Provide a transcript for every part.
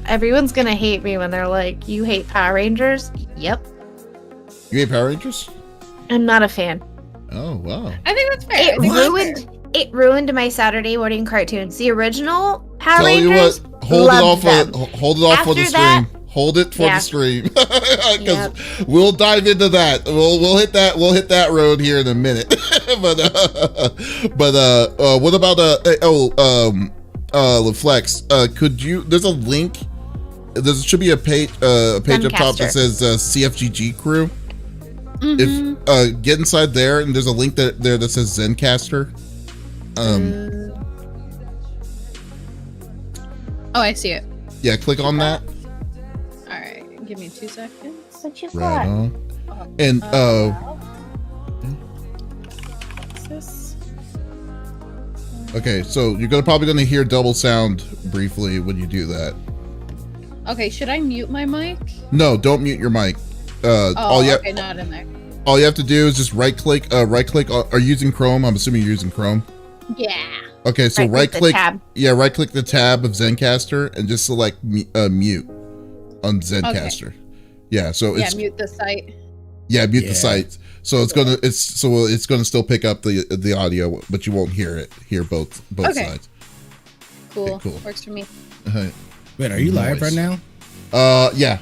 Everyone's gonna hate me when they're like, "You hate Power Rangers?" Yep. You hate Power Rangers? I'm not a fan. Oh wow. I think that's fair. It ruined my Saturday morning cartoons. The original Power Tell you Rangers. what, hold it off for the After stream. Hold it for the stream. Because Yep. we'll dive into that. We'll hit that road here in a minute. but what about Flex? Could you? There's a link. There should be a page up top that says CFG Crew. Mm-hmm. If get inside there, and there's a link there that says Zencaster. Oh, I see it. Yeah, click on that. All right, give me 2 seconds. What you Right got? on. And This? okay, so you're probably gonna hear double sound briefly when you do that. Okay, should I mute my mic? No, don't mute your mic. Okay, not in there. All you have to do is just right click. Are you using Chrome? I'm assuming you're using Chrome. Yeah. Okay, so right click. tab. Yeah, right click the tab of Zencaster and just select mute on Zencaster. Okay. Yeah, so it's mute the site. Yeah, mute the site. So it's gonna still pick up the audio, but you won't hear both sides. Cool. Okay, cool. Works for me. Wait, are you live right now? Yeah.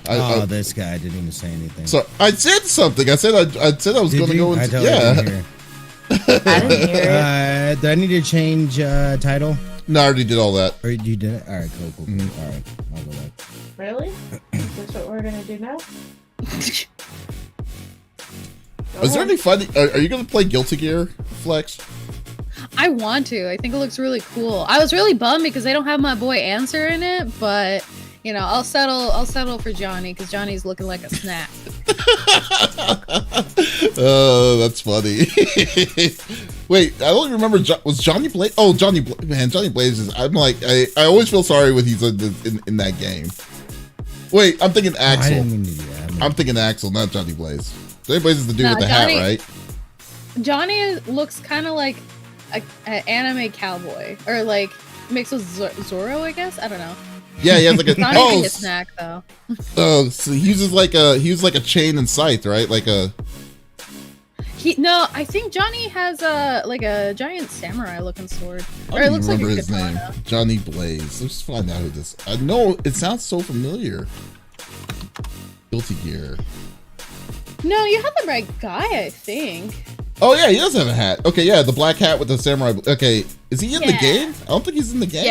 This guy didn't even say anything. So I said something. I said I was going to go into. Yeah. I didn't hear it. Do I need to change title? No, I already did all that. Or you did it? All right, cool. Mm-hmm. All right, I'll go back. Really? Is this what we're gonna do now? Is there any funny? Are you going to play Guilty Gear, Flex? I want to. I think it looks really cool. I was really bummed because they don't have my boy Answer in it, but you know, I'll settle for Johnny because Johnny's looking like a snack. Oh, that's funny. Wait, I don't remember. Was Johnny Blaze? Oh, Johnny Blaze is. I'm like, I always feel sorry when he's in that game. Wait, I'm thinking Axel. I'm thinking Axel, not Johnny Blaze. Johnny Blaze is the dude with the hat, right? Johnny looks kind of like an anime cowboy, or like mixed with Zorro, I guess. I don't know. Yeah, he has like a a snack though. Oh, so he uses like a chain and scythe, right? Like a. No, I think Johnny has a giant samurai looking sword. I don't even remember his name. Johnny Blaze. Let's find out who this. I know it sounds so familiar. Guilty Gear. No, you have the right guy, I think. Oh yeah, he does have a hat. Okay, yeah, the black hat with the samurai. Okay, is he in the game? I don't think he's in the game.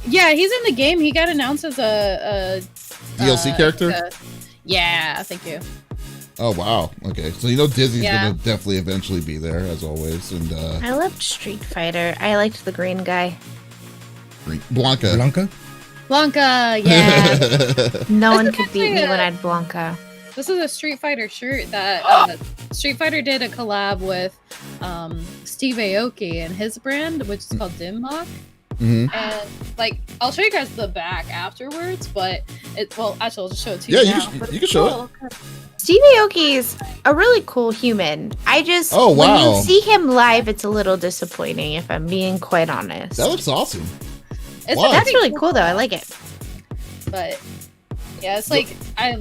Yeah, he's in the game. He got announced as a DLC character. Yeah, thank you. Oh wow. Okay, so you know Dizzy's gonna definitely eventually be there as always. And I loved Street Fighter. I liked the green guy. Blanca. Yeah. No one could beat me when I had Blanca. This is a Street Fighter shirt that Street Fighter did a collab with Steve Aoki and his brand, which is called Dimmock. Mm-hmm. And like, I'll show you guys the back afterwards, but actually, I'll just show it to you now. You can show it. Steve Aoki's a really cool human. When you see him live, it's a little disappointing, if I'm being quite honest. That looks awesome. That's really cool, though. I like it. But yeah, it's like I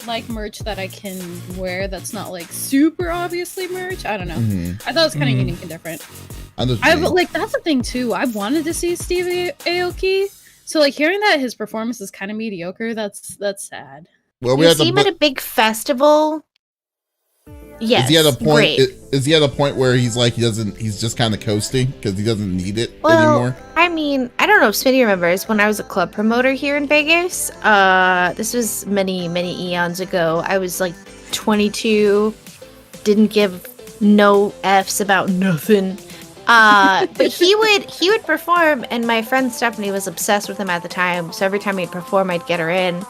like merch that I can wear that's not like super obviously merch. I don't know. Mm-hmm. I thought it was kind of unique and different. That's the thing too. I wanted to see Steve Aoki, so like hearing that his performance is kind of mediocre, that's sad. Well, you see him at a big festival. Yes. Is he at a point? Great. Is he at a point where he's like he's just kind of coasting because he doesn't need it anymore? I mean, I don't know if Smitty remembers when I was a club promoter here in Vegas. This was many eons ago. I was like 22, didn't give no F's about nothing. But he would perform, and my friend Stephanie was obsessed with him at the time. So every time he'd perform, I'd get her in,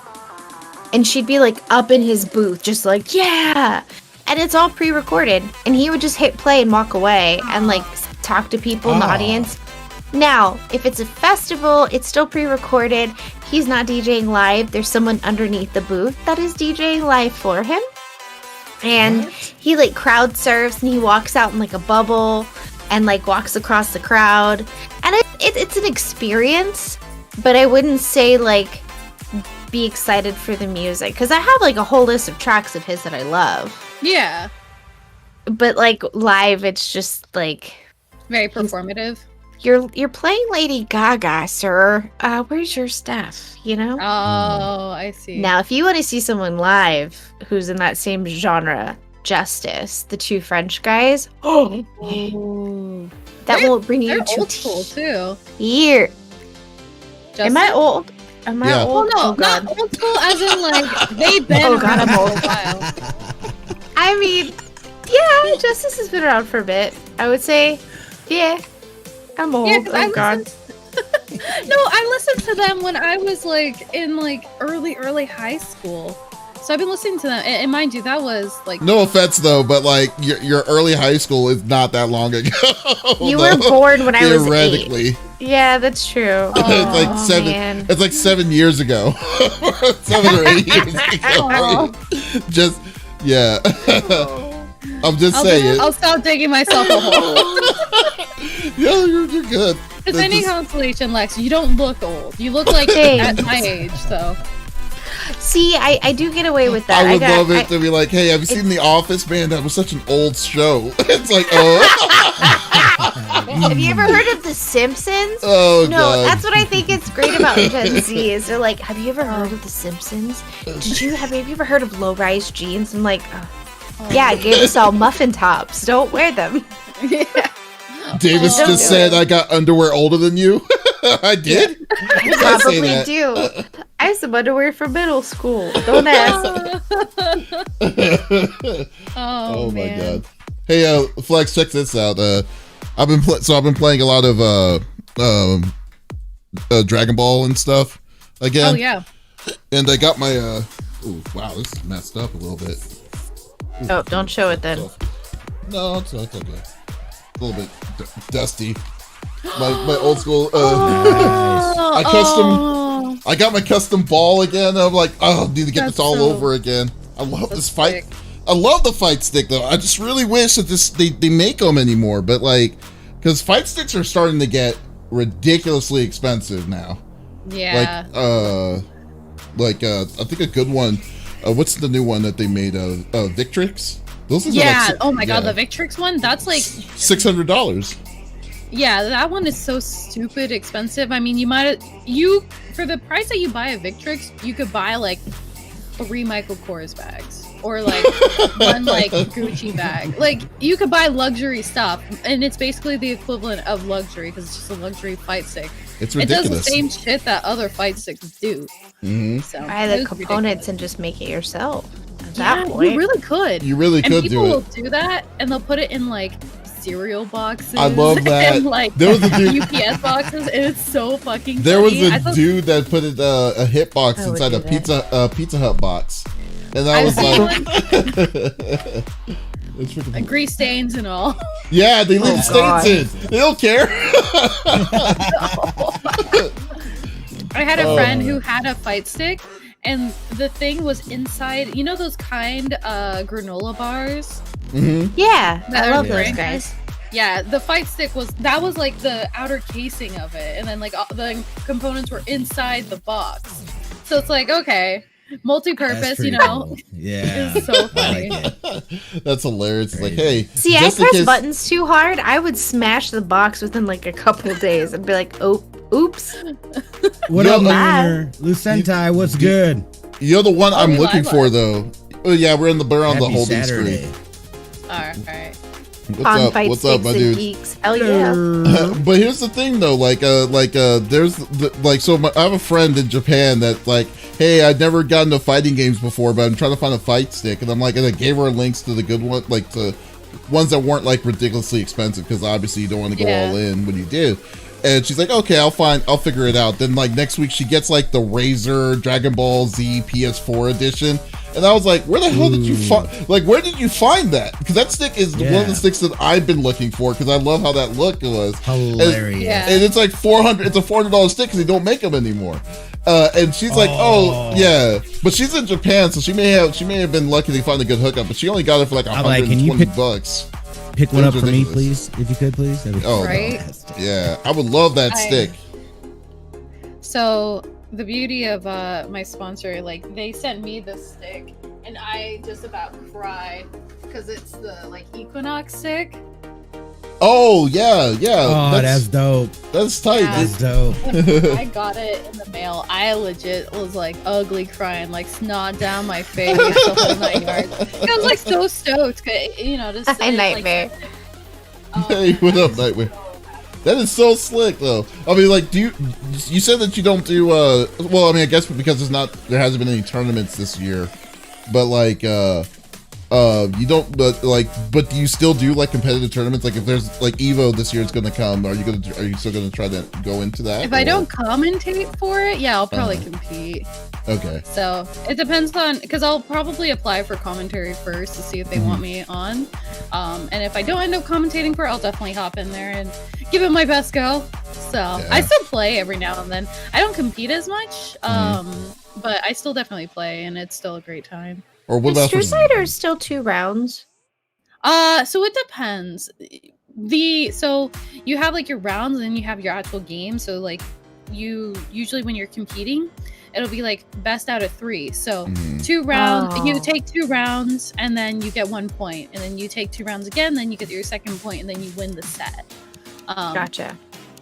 and she'd be like up in his booth, just like yeah. And it's all pre-recorded, and he would just hit play and walk away and like talk to people in the audience. Now, if it's a festival, it's still pre-recorded. He's not DJing live. There's someone underneath the booth that is DJing live for him. And he like crowd surfs, and he walks out in like a bubble and like walks across the crowd. And it's an experience, but I wouldn't say like be excited for the music because I have like a whole list of tracks of his that I love. Yeah. But like live, it's just like Very performative. you're playing Lady Gaga, sir. Where's your stuff? You know. Oh, I see. Now, if you want to see someone live who's in that same genre, Justice, the two French guys. Oh, Ooh. that They're- will bring you They're to old school too. tears. Am I Justin? old? Am I Yeah. old? Well, no, Oh, God. not old school as in like they've been Oh, God, around I'm for old. a while. I mean, yeah, Justice has been around for a bit. I would say, yeah, I'm old. Yeah, 'cause I Oh, God. No, I listened to them when I was like in like early high school. So I've been listening to them, and mind you, that was like No offense though, but like your early high school is not that long ago. You were born when I was 8. theoretically. Yeah, that's true. It's like Oh, 7. man. It's like 7 years ago, 7 or 8 years ago. Aw. Just yeah. I'm just saying. I'll stop digging myself a hole. Yeah, you're good. It's That's any just- consolation, Lex. You don't look old. You look like Thanks. at my age. So See, I do get away with that. I would got- love it to be like, hey, have you seen The Office? Man, that was such an old show. It's like, Have you ever heard of The Simpsons? oh No, god. that's what I think is great about Gen Z is they're like, have you ever heard of The Simpsons? Have you ever heard of low-rise jeans? I'm like, yeah, I gave us all muffin tops. Don't wear them. yeah. Davis Don't just do said it. I got underwear older than you. I did. I say probably that. do. I have some underwear from middle school. Don't ask. Oh, my man. god. Hey, Flex, check this out. I've been playing a lot of Dragon Ball and stuff again. Oh yeah. And I got my ooh, wow, this is messed up a little bit. Oh, don't show it then. No, it's okay. A little bit dusty. My old school. Nice. I got my custom ball again. And I'm like, oh, I need to get That's this all so- over again. I love this fight. sick. I love the fight stick though. I just really wish that they make them anymore. But like, because fight sticks are starting to get ridiculously expensive now. Yeah. Like I think a good one. What's the new one that they made? Victrix. Those things are Yeah. like, Oh my god, yeah, the Victrix one? That's like $600. yeah, that one is so stupid expensive. I mean, for the price that you buy a Victrix, you could buy like 3 Michael Kors bags or like one like Gucci bag. Like you could buy luxury stuff, and it's basically the equivalent of luxury because it's just a luxury fight stick. It's It does ridiculous. the same shit that other fight sticks do. Mhm. So Buy it the was components ridiculous. and just make it yourself. At Yeah, that point. you really could. You really And could people do will it. do that, and they'll put it in like cereal boxes. I love that. And like There was a dude. UPS boxes, and it's so fucking. There was funny. I a thought- dude that put it, a hitbox I would inside do a that. Pizza Hut box, and I I've was seen like, it's freaking- like grease stains and all. yeah, they leave Oh, stains God. in. They don't care. I had a Oh. friend who had a fight stick, and the thing was inside. You know those kind granola bars? hmm Yeah, That I are love those brand guys. Yeah, the fight stick was like the outer casing of it, and then like all the components were inside the box. So it's like okay, multi-purpose, That's you pretty know. cool. Yeah. It's so I funny. like it. That's hilarious. It's like, hey, See, I just in press case- buttons too hard, I would smash the box within like a couple days and be like, oh, oops. What Yo, up, Bye. Lunar? Lucentai, what's good? You're the one I'm we looking live for, live. though. Oh yeah, we're on the Happy holding Saturday. screen. All right. What's On up? fight What's up, sticks my and dude? geeks. Hell yeah. But here's the thing though, there's I have a friend in Japan that like, hey, I'd never gotten to fighting games before, but I'm trying to find a fight stick, and I'm like, and I gave her links to the good one, like to ones that weren't like ridiculously expensive, because obviously you don't want to go Yeah. all in when you do. And she's like, okay, I'll figure it out. Then like next week she gets like the Razer Dragon Ball Z PS4 edition. And I was like, where the hell did you find, like, where did you find that? Because that stick is one of Yeah. the sticks that I've been looking for, because I love how that look was. Hilarious. Yeah. And it's like $400, it's a $400 stick because they don't make them anymore. And she's like, oh yeah, but she's in Japan, so she may have been lucky to find a good hookup, but she only got it for like I'm like, can you $120. Pick one up That's for me, ridiculous. please, if you could, please. That'd be Oh, Right? fantastic. Yeah, I would love that I- stick. So the beauty of my sponsor, like they sent me this stick, and I just about cried because it's the like Equinox stick. Oh yeah. Oh, that's dope. That's tight. Yeah. That's dope. When I got it in the mail, I legit was like ugly crying, like snot down my face, the whole 9 yards. I was like so stoked, 'cause, you know, just Nightmare. Hey, what up, Nightmare? That is so slick, though. I mean, like, you said that you don't do, well, I mean, I guess because there hasn't been any tournaments this year, but like, you don't, but do you still do like competitive tournaments? Like, if there's like Evo this year is going to come, are you still going to try to go into that? If I don't commentate for it, yeah, I'll probably compete. Okay. So it depends on, because I'll probably apply for commentary first to see if they want me on. And if I don't end up commentating for it, I'll definitely hop in there and give it my best go. So I still play every now and then. I don't compete as much, but I still definitely play, and it's still a great time. Or what about Street is still 2 rounds? So it depends. So you have like your rounds, and then you have your actual game. So like you usually when you're competing, it'll be like best out of 3. So 2 rounds, you take 2 rounds, and then you get 1 point, and then you take 2 rounds again, then you get your second point, and then you win the set. Gotcha.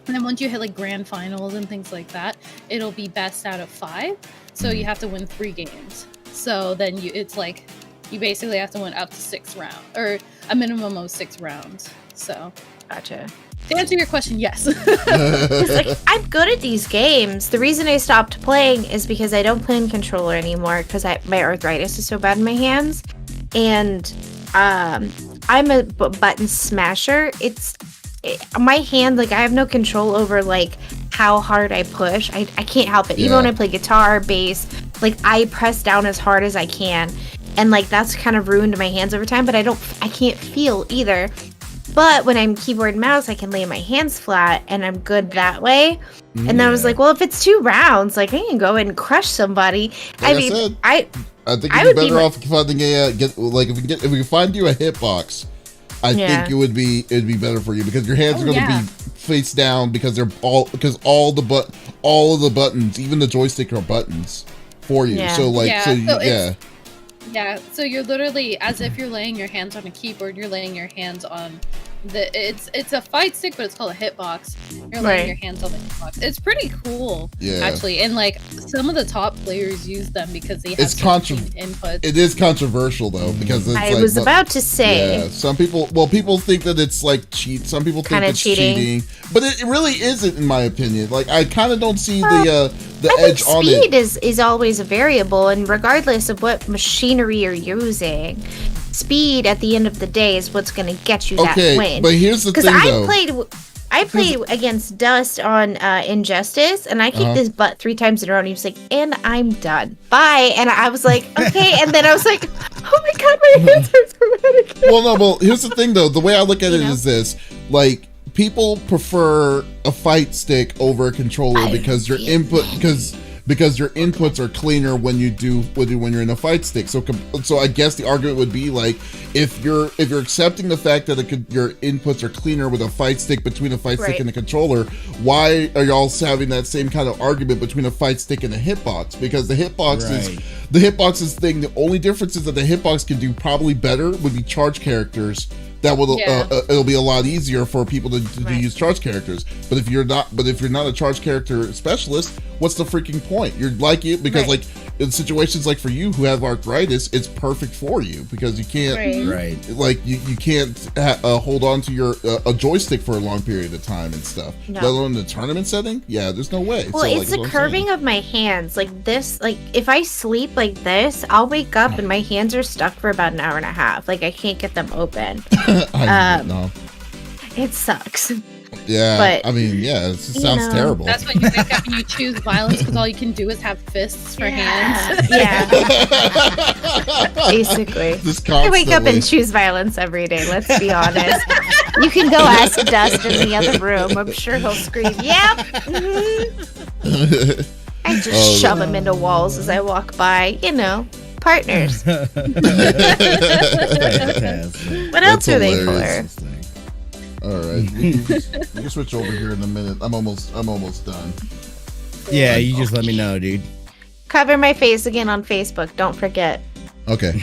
And then once you hit like grand finals and things like that, it'll be best out of 5. So you have to win 3 games. So then it's like you basically have to win up to 6 rounds, or a minimum of 6 rounds. So Gotcha. to answer your question, yes. Like, I'm good at these games. The reason I stopped playing is because I don't play in controller anymore because my arthritis is so bad in my hands, and I'm a button smasher. My hand, like I have no control over like how hard I push. I can't help it. Even when I play guitar, bass, like I press down as hard as I can, and like that's kind of ruined my hands over time. But I can't feel either. But when I'm keyboard and mouse, I can lay my hands flat, and I'm good that way. And then I was like, well, if it's 2 rounds, like I can go and crush somebody. Like I think you'd be better off finding if we can find you a hitbox. I think it would be better for you because your hands are going to be face down because all of the buttons, even the joystick are buttons for you. So so you're literally as if you're laying your hands on a keyboard. You're laying your hands on it's a fight stick, but it's called a hitbox. You're laying your hands on the hitbox. It's pretty cool, actually. And like some of the top players use them because they have inputs. It is controversial though because it's I was about to say some people think that it's like cheat. Some people think it's cheating, but it really isn't in my opinion. Like I kind of don't see the edge on it. Speed is always a variable, and regardless of what machinery you're using, speed at the end of the day is what's going to get you that win. But here's the thing, though. I played against Dust on Injustice, and I kicked his butt 3 times in a row, and he was like, and I'm done. Bye. And I was like, okay. And then I was like, oh my god, my hands are traumatic. Well, here's the thing, though. The way I look at it is this. Like, people prefer a fight stick over a controller because your inputs are cleaner when you're in a fight stick. So I guess the argument would be like if you're accepting the fact that your inputs are cleaner with a fight stick between a fight stick and a controller, why are y'all having that same kind of argument between a fight stick and a hitbox? Because the hitbox's thing, the only difference is that the hitbox can do probably better would be charge characters. That will it'll be a lot easier for people to use charge characters. But if you're not a charge character specialist, what's the freaking point? You're like it because like in situations like for you who have arthritis, it's perfect for you because you can't like you can't hold on to your a joystick for a long period of time and stuff. Let alone in the tournament setting. Yeah, there's no way. Well, it's the curving of my hands like this. Like if I sleep like this, I'll wake up and my hands are stuck for about an hour and a half. Like I can't get them open. It sucks. Yeah, but, I mean, it sounds terrible. That's when you wake up and you choose violence because all you can do is have fists for hands. Yeah. Basically. I wake up and choose violence every day, let's be honest. You can go ask Dust in the other room. I'm sure he'll scream, yep. I just shove him into walls as I walk by, partners. What else are they for? All right, we can switch over here in a minute. I'm almost done. Yeah, you just let me know, dude. Cover my face again on Facebook. Don't forget. Okay.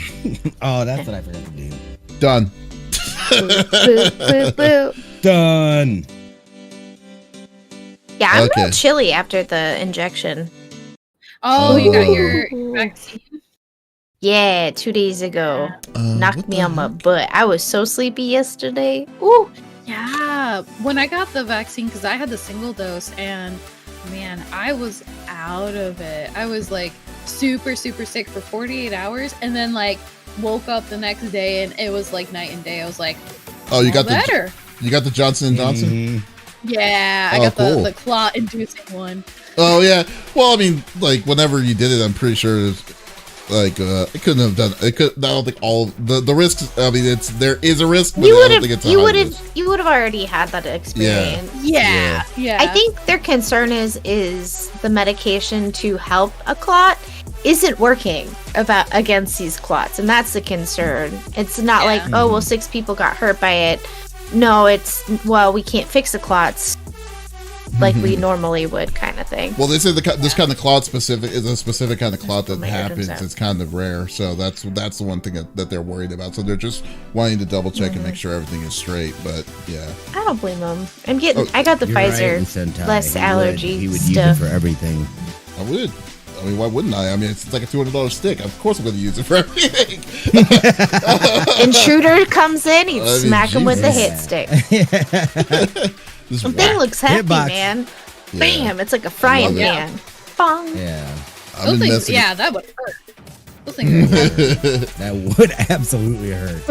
Oh, that's what I forgot to do. Done. Boo, boo, boo, boo. Done. Yeah, I'm Okay. real chilly after the injection. Oh, you got Ooh. your vaccine? Yeah, 2 days ago. Knocked what me the on my heck? butt. I was so sleepy yesterday. Ooh. Yeah. When I got the vaccine, because I had the single dose, and man, I was out of it. I was like super, super sick for 48 hours, and then like woke up the next day, and it was like night and day. I was like, Oh, you all got better. you got the Johnson and Johnson. Mhm. Yeah, I Oh, got cool. the clot inducing one. Oh yeah. Well, I mean, like whenever you did it, I'm pretty sure it was, like it couldn't have done. It could. I don't think all the risks. I mean, there is a risk, but You I would don't think have it's a you high would risk. have you would have already had that experience. Yeah, yeah. I think their concern is the medication to help a clot isn't working against these clots, and that's the concern. It's not like, oh well, 6 people got hurt by it. No, it's well, we can't fix the clots like we normally would, kind of thing. Well, they say this kind of clot specific is a specific kind of clot that my eardrums happens. out. It's kind of rare, so that's the one thing that they're worried about. So they're just wanting to double check and make sure everything is straight. But yeah, I don't blame them. I'm getting. Oh, I got the You're right, Pfizer. Sentai. less allergy He would stuff. use it for everything. I would. I mean, why wouldn't I? I mean, it's like a $200 stick. Of course, I'm going to use it for everything. Intruder comes in, he'd I mean, smack him with the Jesus. hit stick. Just The thing looks hefty, Hitbox. man. Yeah. Bam! It's like a frying love it. pan. Bong. Yeah, I've Those been things, messing. yeah, that would hurt. Those things would hurt. that would absolutely hurt.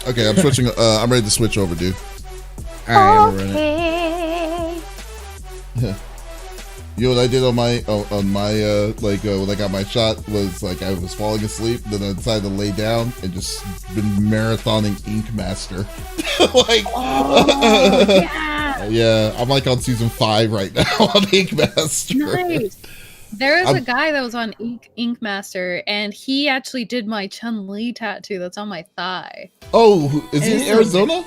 Okay, I'm switching. I'm ready to switch over, dude. All right, we're running. Okay. You know what I did on my when I got my shot was like I was falling asleep, then I decided to lay down and just been marathoning Ink Master. Like, Yeah. yeah, I'm like on season 5 right now on Ink Master. Nice. There is I'm- a guy that was on Ink Master, and he actually did my Chun-Li tattoo that's on my thigh. Oh, is he in It's- Arizona?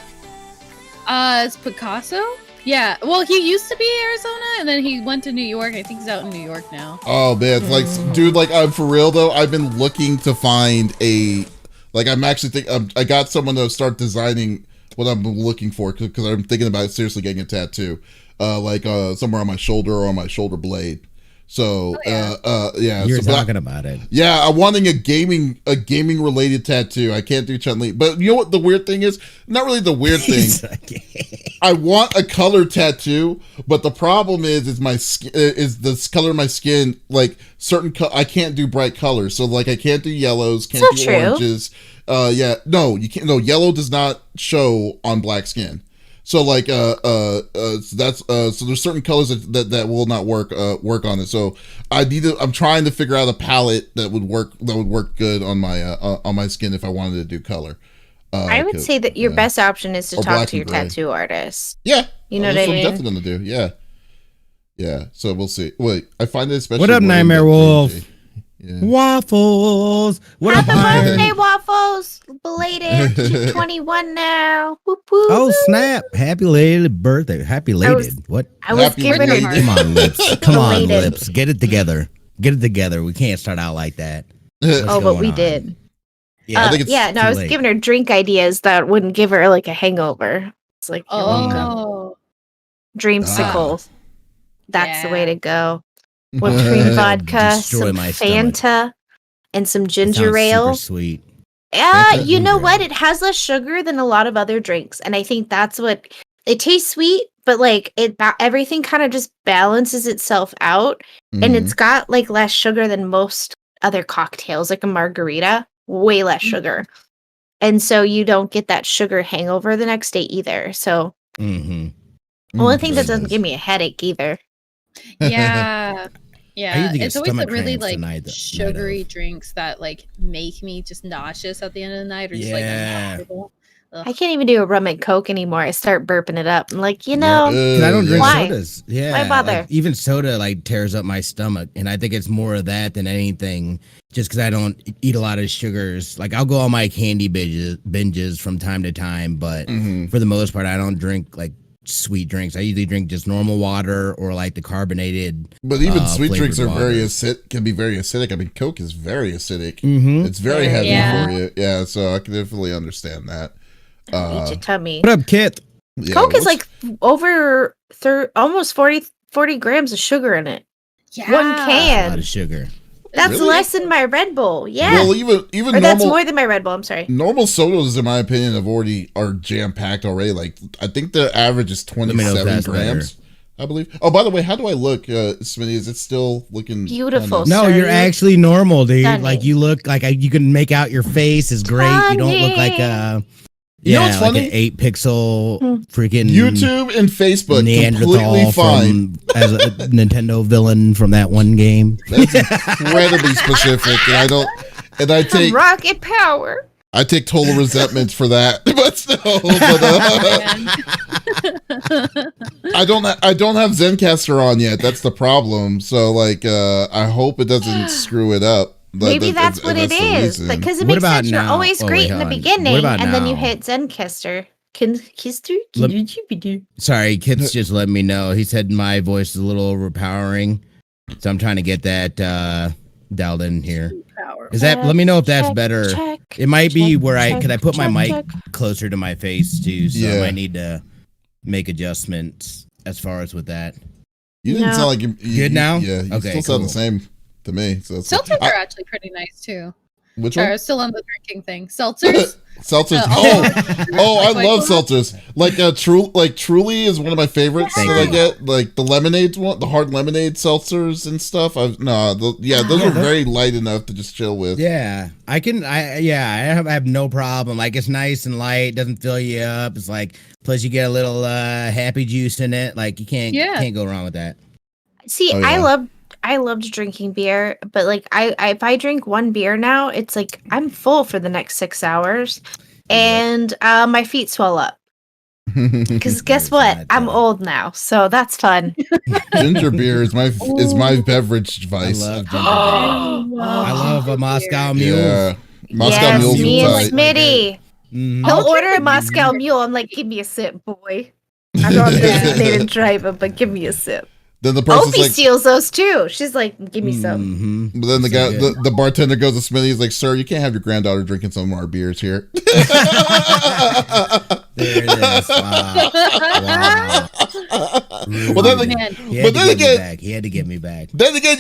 It's Picasso? Yeah. Well, he used to be Arizona, and then he went to New York. I think he's out in New York now. Oh man, it's like, dude, like I'm for real though. I've been looking to find I'm actually I got someone to start designing what I'm looking for because I'm thinking about seriously getting a tattoo, somewhere on my shoulder or on my shoulder blade. So, yeah, You're so, but talking about it. yeah, I'm wanting a gaming related tattoo. I can't do Chun-Li, but you know what the weird thing is? Not really the weird thing. He's like, I want a color tattoo, but the problem is my skin is the color of my skin. Like I can't do bright colors, so like I can't do yellows, can't So do true. oranges. Yeah, no, you can't. No, yellow does not show on black skin. So like so there's certain colors that will not work on it. So I'm trying to figure out a palette that would work good on my skin if I wanted to do color. I would say that your best option is to Or talk black to your and gray. tattoo artist. Yeah. You know what that's I what I'm mean? definitely gonna do. Yeah. Yeah. So we'll see. Wait, I find it especially. What up, weird Nightmare that Wolf? Yeah. Waffles. What up, Happy birthday, Iron? Waffles! Belated. She's 21 now. Whoop whoop. Oh snap! Happy lated birthday. Happy I was- lated. What? I was Happy giving her. belated. Come on, lips. Come on, Belated. lips. Get it together. Get it together. We can't start out like that. What's Oh, but going we on? did. Yeah, I think it's yeah, no, too I was late. giving her drink ideas that wouldn't give her like a hangover. It's like, you're welcome. Oh. Dreamsicle. That's the way Yeah. to go. Whipped cream vodka, Destroy some my stomach. Fanta, and some It ginger sounds ale. Super sweet. Fanta, You know ginger what? ale. It has less sugar than a lot of other drinks, and I think that's what it tastes sweet, but like everything kind of just balances itself out, and it's got like less sugar than most other cocktails, like a margarita, way less sugar, and so you don't get that sugar hangover the next day either. So Mm-hmm. the only thing that doesn't goodness. give me a headache either. Yeah. I Yeah. usually get It's always the stomach really cramps like the night of. sugary drinks that like make me just nauseous at the end of the night or just like Yeah. uncomfortable. I can't even do a rum and coke anymore. I start burping it up. I'm like, Yeah. know, 'Cause I don't drink Why? sodas. Yeah. Why bother? Like, even soda like tears up my stomach, and I think it's more of that than anything. Just because I don't eat a lot of sugars. Like I'll go on my candy binges from time to time, but Mhm. for the most part, I don't drink like sweet drinks. I usually drink just normal water or like the carbonated. But even sweet drinks are water. can be very acidic. I mean, Coke is very acidic. Mm-hmm. It's very heavy Yeah. for you. Yeah, so I can definitely understand that. Eat your tummy. What up, Kit? Yeah, Coke is like over almost 40 grams of sugar in it. Yeah. One A lot can. of sugar. That's Really? less than my Red Bull. Yeah. Well, even or that's normal more than my Red Bull. I'm sorry. normal sodas, in my opinion, are jam packed already. Like I think the average is me know if 27 that's grams. I believe. Oh, by the way, how do I look, Smitty? Is it still looking Beautiful. kinda- No, Sir, you're you- actually normal, dude. Stunning. Like you look like you can make out your face is great. You don't look like a You know what's like funny? an 8-pixel freaking YouTube and Facebook completely Neanderthal fine. from as a Nintendo villain from that one game. That's incredibly specific, and I take Rocket power. total resentment for that. But still, I don't have Zencaster on yet. That's the problem. So like, I hope it doesn't screw it up. But Maybe that's what it the is. reason. Because it What makes about sense. You're now? always Oh, great wait, in the hold on. beginning, What about and then you now? hit Zencaster. Kister? Let- Sorry, Kit's just let me know. He said my voice is a little overpowering, so I'm trying to get that dialed in here. Power. Is that? Let me know if that's Check, better. check, It might be check, where I check, could I put my check, mic check. closer to my face too, so Yeah. I might need to make adjustments as far as with that. You didn't No. sound like you Good now? Yeah, you Okay, still sound cool. the same to me. So it's Seltzers I- are actually pretty nice too. which Sorry, I one? was still on the drinking thing. Seltzers. Seltzers. Uh, Oh, I Like, love what? seltzers. Like Truly is one of my favorites that I get. Like the lemonade one, the hard lemonade seltzers and stuff. Those are very light enough to just chill with. Yeah, I can. I have no problem. Like it's nice and light, doesn't fill you up. It's like plus you get a little happy juice in it. Like you can't go wrong with that. See, Oh, yeah. I loved drinking beer, but like I if I drink one beer now, it's like I'm full for the next 6 hours, and my feet swell up. Because guess It's what? not, I'm old now, so that's fun. Ginger beer is my beverage I vice. love ginger beer. Oh, I love a Moscow Mule. Yeah, Moscow yes, Mules me are and tight. Smitty. Mhm. He'll order a Moscow Mule. I'm like, give me a sip, boy. I know I'm designated and drive it, but give me a sip. Then the person's Opie like, steals those too. She's like, give me some. Mhm. but then the So guy, good. the bartender goes to Smitty. He's like, "Sir, you can't have your granddaughter drinking some of our beers here." There it is. Wow. Wow. Well, then, Man, He but had to then get me again, back. He had to get me back. then again,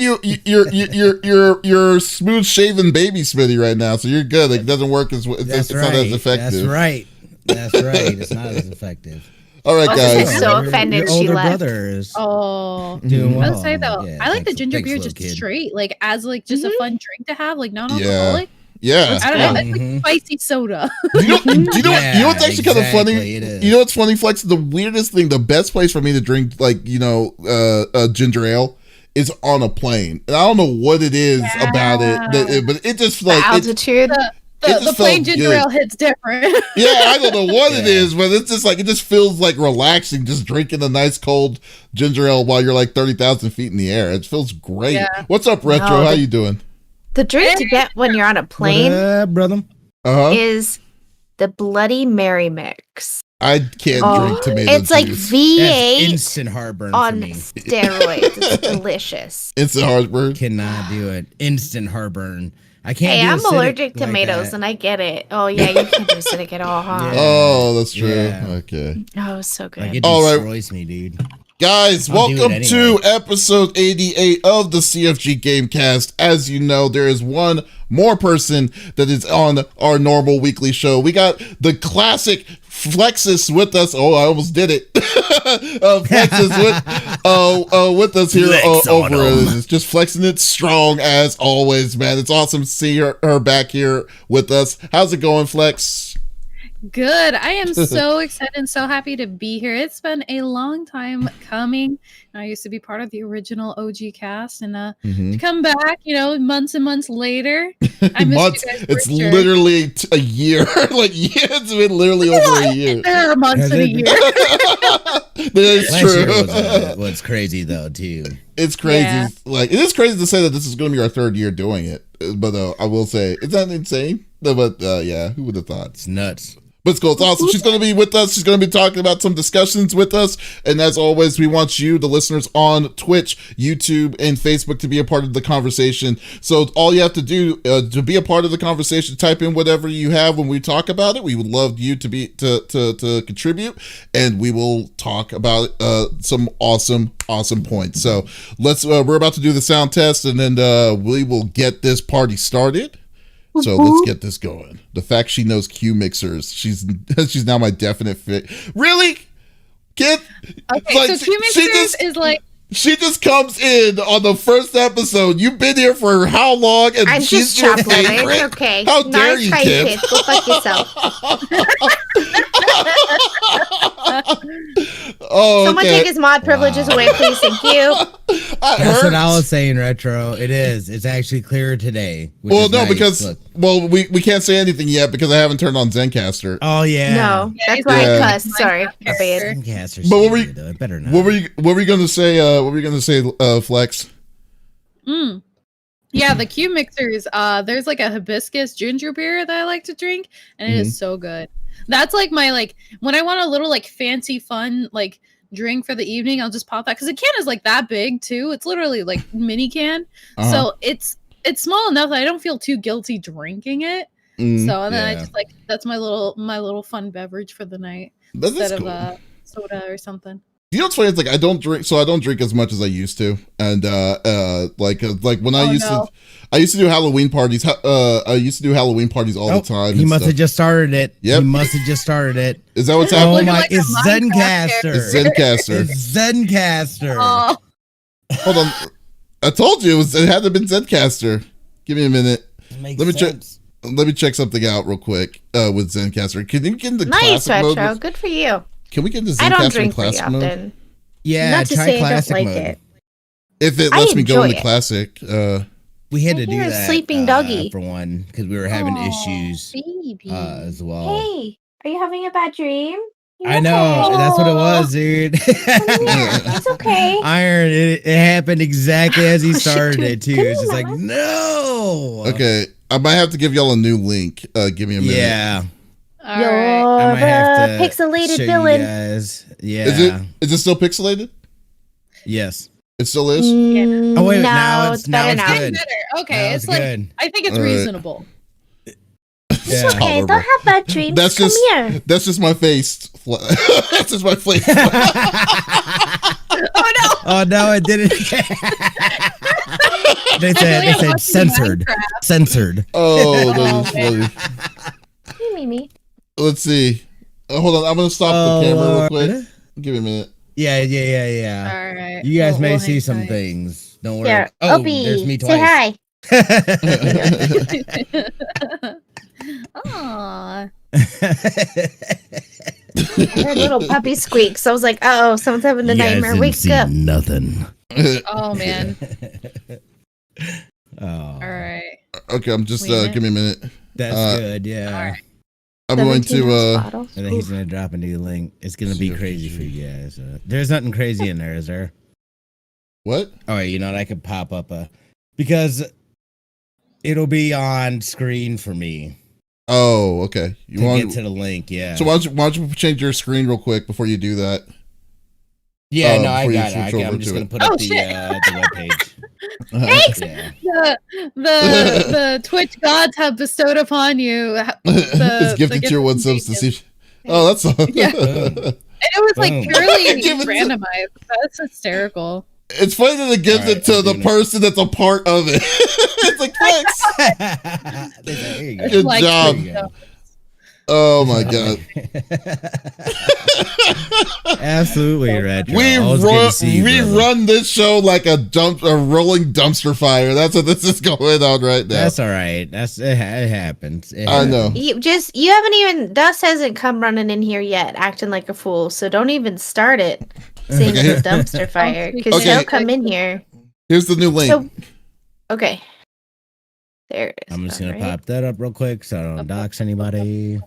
you're smooth shaven baby Smitty right now, so you're good. Like, it doesn't work as That's it's right. not as effective. That's right. That's right. It's not as effective. All right, Also, guys. she's so offended Your she older left. brother is oh. doing Mhm. well. I would say though, Yeah, I like the thanks- ginger thanks, beer little just kid. straight, like as like just a fun drink to have, like non-alcoholic. Yeah, I don't know, fun. it's like spicy soda. You know what's actually kind of funny? Exactly, it is. You know what's funny, Flex? The weirdest thing, the best place for me to drink, like, ginger ale is on a plane. And I don't know what it is about it, but it just The like, altitude. It The just plain felt ginger good. ale hits different. yeah, I don't know what it Yeah. is, but it's just like, it just feels like relaxing just drinking a nice cold ginger ale while you're like 30,000 feet in the air. It feels great. Yeah. What's up, Retro? No, How the- you doing? The drink to get when you're on a plane What up, brother? Uh-huh. is the Bloody Mary mix. I can't Oh, drink tomato it's like juice. That's V8 instant heartburn for on me. steroids. It's delicious. Instant heartburn. Cannot do it. Instant heartburn. I can't. Hey, do I'm acidic allergic to like tomatoes, that. and I get it. Oh yeah, you can't do acidic at all, huh? Yeah. Oh, that's true. Yeah. Okay. Oh, so good. Like it All right. destroys me, dude. Guys, I'll do it welcome to anyway. episode 88 of the CFG GameCast. As you know, there is one more person that is on our normal weekly show. We got the classic Flexiss with us. Oh, I almost did it. Flexiss with us here Flex on over. 'em. It's just flexing it strong as always, man. It's awesome to see her back here with us. How's it going, Flex? Good. I am so excited and so happy to be here. It's been a long time coming. I used to be part of the original OG cast, and to come back, months and months later, I missed Months. you guys. It's for sure. literally a year. It's been literally over a year. There are months Has in a it? year. That is Last true. year was crazy though too. It's crazy. Yeah. Like, it is crazy to say that this is going to be our third year doing it. But I will say, it's not insane. But yeah, who would have thought? It's nuts. But it's cool. It's awesome. She's going to be with us. She's going to be talking about some discussions with us. And as always, we want you, the listeners, on Twitch, YouTube, and Facebook to be a part of the conversation. So all you have to do to be a part of the conversation, type in whatever you have when we talk about it. We would love you to be to contribute, and we will talk about some awesome points. So we're about to do the sound test, and then we will get this party started. So let's get this going. The fact she knows Q mixers, she's now my definite fit. Really, kid? Okay, like, so Q mixers is like she just comes in on the first episode. You've been here for how long? And I'm she's just your chopping. favorite. It's okay. How dare you, kid? Go fuck yourself. Oh, someone take his mod privileges away, please. Thank you. That's what I was saying, Retro. It is. It's actually clearer today. Well, no, nice. Because we can't say anything yet because I haven't turned on Zencaster. Oh yeah. No, that's why I cussed. Sorry, Zencaster. But what were you? Better not. What were you going to say? What were you going to say, Flex? Yeah, the Q mixers. There's like a hibiscus ginger beer that I like to drink, and it is so good. That's like my when I want a little fancy fun drink for the evening, I'll just pop that because the can is that big too. It's literally mini can, so it's small enough that I don't feel too guilty drinking it. So then I just that's my little fun beverage for the night instead of soda or something. You know what's funny? It's I don't drink, so I don't drink as much as I used to, and when I used to do Halloween parties. I used to do Halloween parties all the time. He must have just started it. Yep. He must have just started it. Is that what's happening? Oh my! It's Zencaster. It's Zencaster. It's Zencaster. Oh. Hold on, I told you it had to have been Zencaster. Give me a minute. Let me check. Let me check something out real quick with Zencaster. Can you get into classic mode? Retro. Good for you. Can we get into Zencaster I don't drink classic very often. mode? Yeah, not to try say classic I don't like mode. it. If it lets me go into classic, we had to do that sleeping doggy for one because we were having issues as well. Hey, are you having a bad dream? I know, that's what it was, dude. It's okay. Iron, it happened exactly as he started it too. It's just like no. Okay, I might have to give y'all a new link. Give me a minute. Yeah. All right. I might have to pixelated show villain. you guys. Yeah. Is it still pixelated? Yes. It still is? Oh wait, no, now it's better now. good. Okay, now it's good. I think it's reasonable. It's okay. Don't have bad dreams. Come here. That's just my face. That's just my face. Oh no! Oh no, it didn't. They said censored. Censored. Oh, that is funny. Me. Let's see. Hold on, I'm gonna stop the camera real quick. Give me a minute. Yeah. All right. You guys may see some things. Don't worry. Here, Oh, Opie, there's me say twice. hi. Aww. I heard little puppy squeaks. So I was like, oh, someone's having the nightmare. Wake up. Nothing. Oh man. Oh. All right. Okay, I'm just give me a minute. That's good. Yeah. All right. I'm going to I think he's gonna drop a new link. It's gonna be crazy for you guys. There's nothing crazy in there, is there? What? Oh, you know what? I could pop up because it'll be on screen for me. Oh, okay. You want to get to the link? Yeah. So why don't you change your screen real quick before you do that? Yeah, no, I got it. I'm just gonna put up the webpage. Thanks. Yeah. The Twitch gods have bestowed upon you. It's gifted to your one subs to see. Oh, that's yeah. And it was purely randomized. That's hysterical. It's funny that it gives it to the person that's a part of it. It's like thanks. Good job. Oh my god. Absolutely, Retro. We run this show like a rolling dumpster fire. That's what this is going on right now. That's all right. It happens. I know. You haven't even Dust hasn't come running in here yet, acting like a fool. So don't even start it saying it's a dumpster fire because they'll come in here. Here's the new link. Okay. There it is. I'm just gonna pop that up real quick so I don't dox anybody.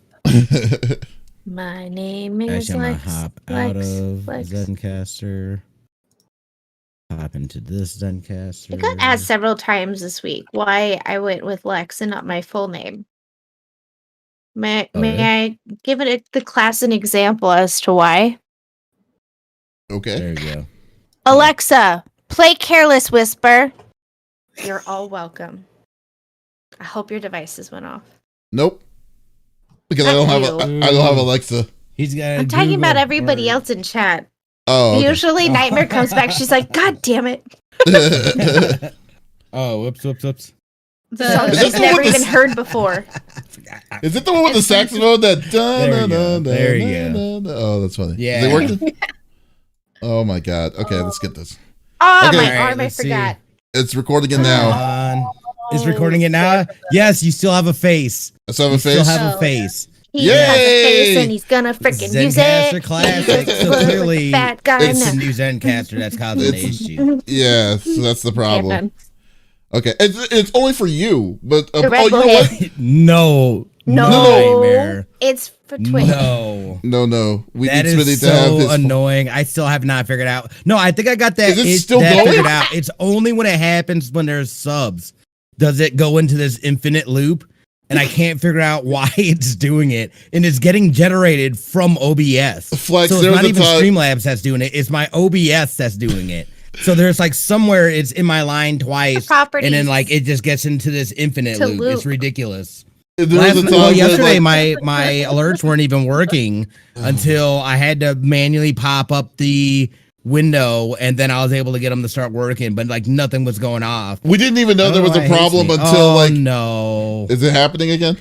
My name is I'm gonna Lex. hop out of Zencaster. Hop into this Zencaster. I got asked several times this week why I went with Lex and not my full name. May I give the class an example as to why? Okay. There you go. Alexa, play Careless Whisper. You're all welcome. I hope your devices went off. Nope. Because I don't have Alexa. I'm talking about everybody else in chat. Oh, okay. Usually Nightmare comes back. She's like, God damn it. Oh, whoops. The song she's never even heard before. Is it the one with the saxophone that? There you go. Oh, that's funny. Yeah. Is it working? Oh my god. Okay, let's get this. Oh, Okay. my All right, arm, I let's see. forgot. It's recording it now. Is recording it now? Yes, you still have a face. I still have a You still face. have a face. He has a face Yay! and he's gonna freaking use Zencaster it. Classic. He So looks like a clearly, fat guy it's it's a now. new Zencaster that's causing the issue. Yeah, so that's the problem. Canon. Okay, it's only for you, but The you Red know Bull what? head. No. No. It's for Twitch. No. No. We That need Smitty is to have so his. annoying. I still have not figured out. No, I think I got that. Is it still that going? figured out. It's only when it happens when there's subs. Does it go into this infinite loop? And I can't figure out why it's doing it. And it's getting generated from OBS. Flex, so it's there was not a even time- Streamlabs that's doing it. It's my OBS that's doing it. So there's like somewhere it's in my line twice. Properties. And then like it just gets into this infinite To loop. loop. It's ridiculous. There was a time Yesterday where, like, my alerts weren't even working until I had to manually pop up the window, and then I was able to get them to start working. But like nothing was going off. we didn't even know there was Oh, a it hates problem me. until like. No. Is it happening again?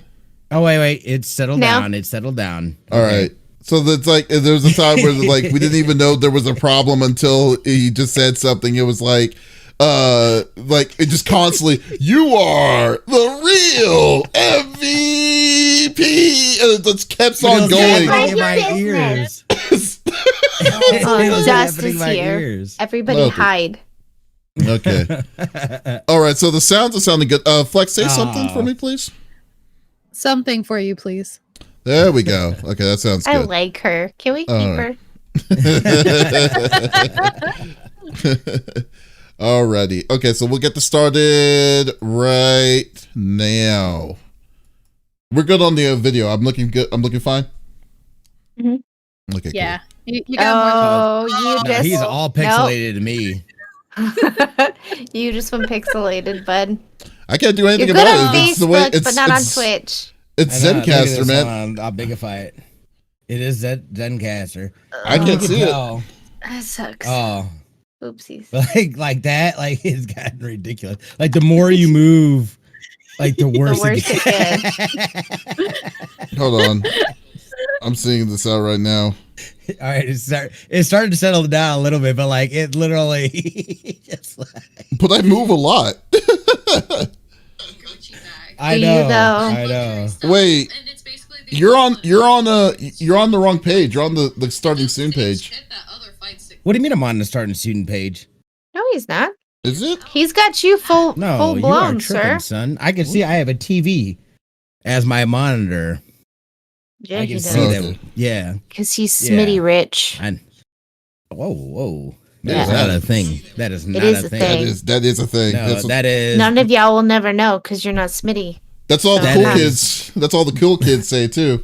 Oh wait, it's settled No. down. It's settled down. All right. So that's like there's a time where like we didn't even know there was a problem until he just said something. It was like it just constantly, you are the real MVP, and it just kept on going. Mind in your my business. ears. Oh, Dust happening is in my here. ears. Everybody Okay. hide. Okay. All right. So the sounds are sounding good. Flex, say something for me, please. Something for you, please. There we go. Okay, that sounds I good. like her. Can we keep All her? Alrighty. Okay, so we'll get this started right now. We're good on the video. I'm looking good. I'm looking fine. Mhm. Okay. Yeah. You got Oh, you No, just he's all pixelated to me. you just went pixelated, bud. Cool. I can't do You're anything good about on it. It's the way Facebook, it's but not on it's, Twitch. It's I know, look at Zencaster, this man. one. I'll bigify it. It is Zencaster. I can't see it. Oh, That sucks. oh, Oopsies. like that. Like it's gotten ridiculous. Like the more you move, like the worse, worse it Hold on. I'm seeing this out right now. All right, it's starting to settle down a little bit, but like it literally just like, But I move a lot. I Do you, know. though? I know. Wait. You're on the wrong page. You're on the starting soon page. What do you mean I'm on the starting student page? No, he's not. Is it? He's got you full No, full you are blown, tripping, sir. son. I can see I have a TV as my monitor. Yeah, I he can see does. Okay. that. Yeah. Because he's Yeah. Smitty rich. Whoa. Yeah. That's not a thing. That is not is a a thing. thing. That is a thing. No, that is. None of y'all will never know because you're not Smitty. That's all the That cool is- kids. That's all the cool kids say too.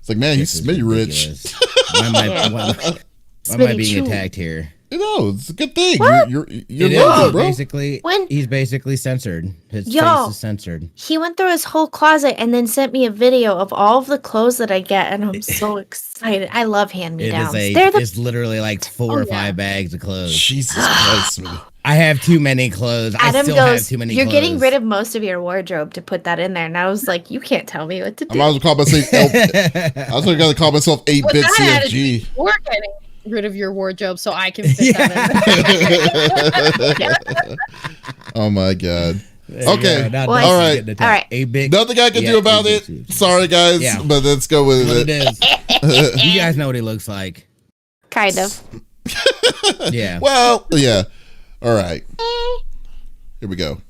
It's like, man, he's This is Smitty rich. ridiculous. Why am I, Yeah. why am I Smitty being Choo. attacked here? You know, it's a good thing. What? You're It welcome, is bro. basically. When- He's basically censored. His Yo. face is censored. He went through his whole closet and then sent me a video of all of the clothes that I get, and I'm so excited. I love hand-me-downs. They're the It's literally like 4 or Oh, yeah. 5 bags of clothes. Jesus Christ, Smitty. I have too many clothes. I Adam still have goes, too many you're clothes. getting rid of most of your wardrobe to put that in there. And I was like, you can't tell me what to I do. might as well call myself. I was gonna call myself 8-bit Well, that CFG. We're getting rid of your wardrobe so I can fit that in. Oh my god. There you Okay. go. Now Well, Dustin's all right. getting attacked. All right. A big. Nothing I can Yeah, do about a it. big CFG. Sorry, guys, Yeah. but let's go with What it it. is. You guys know what he looks like. Kind of. Yeah. Well, yeah. All right. Here we go.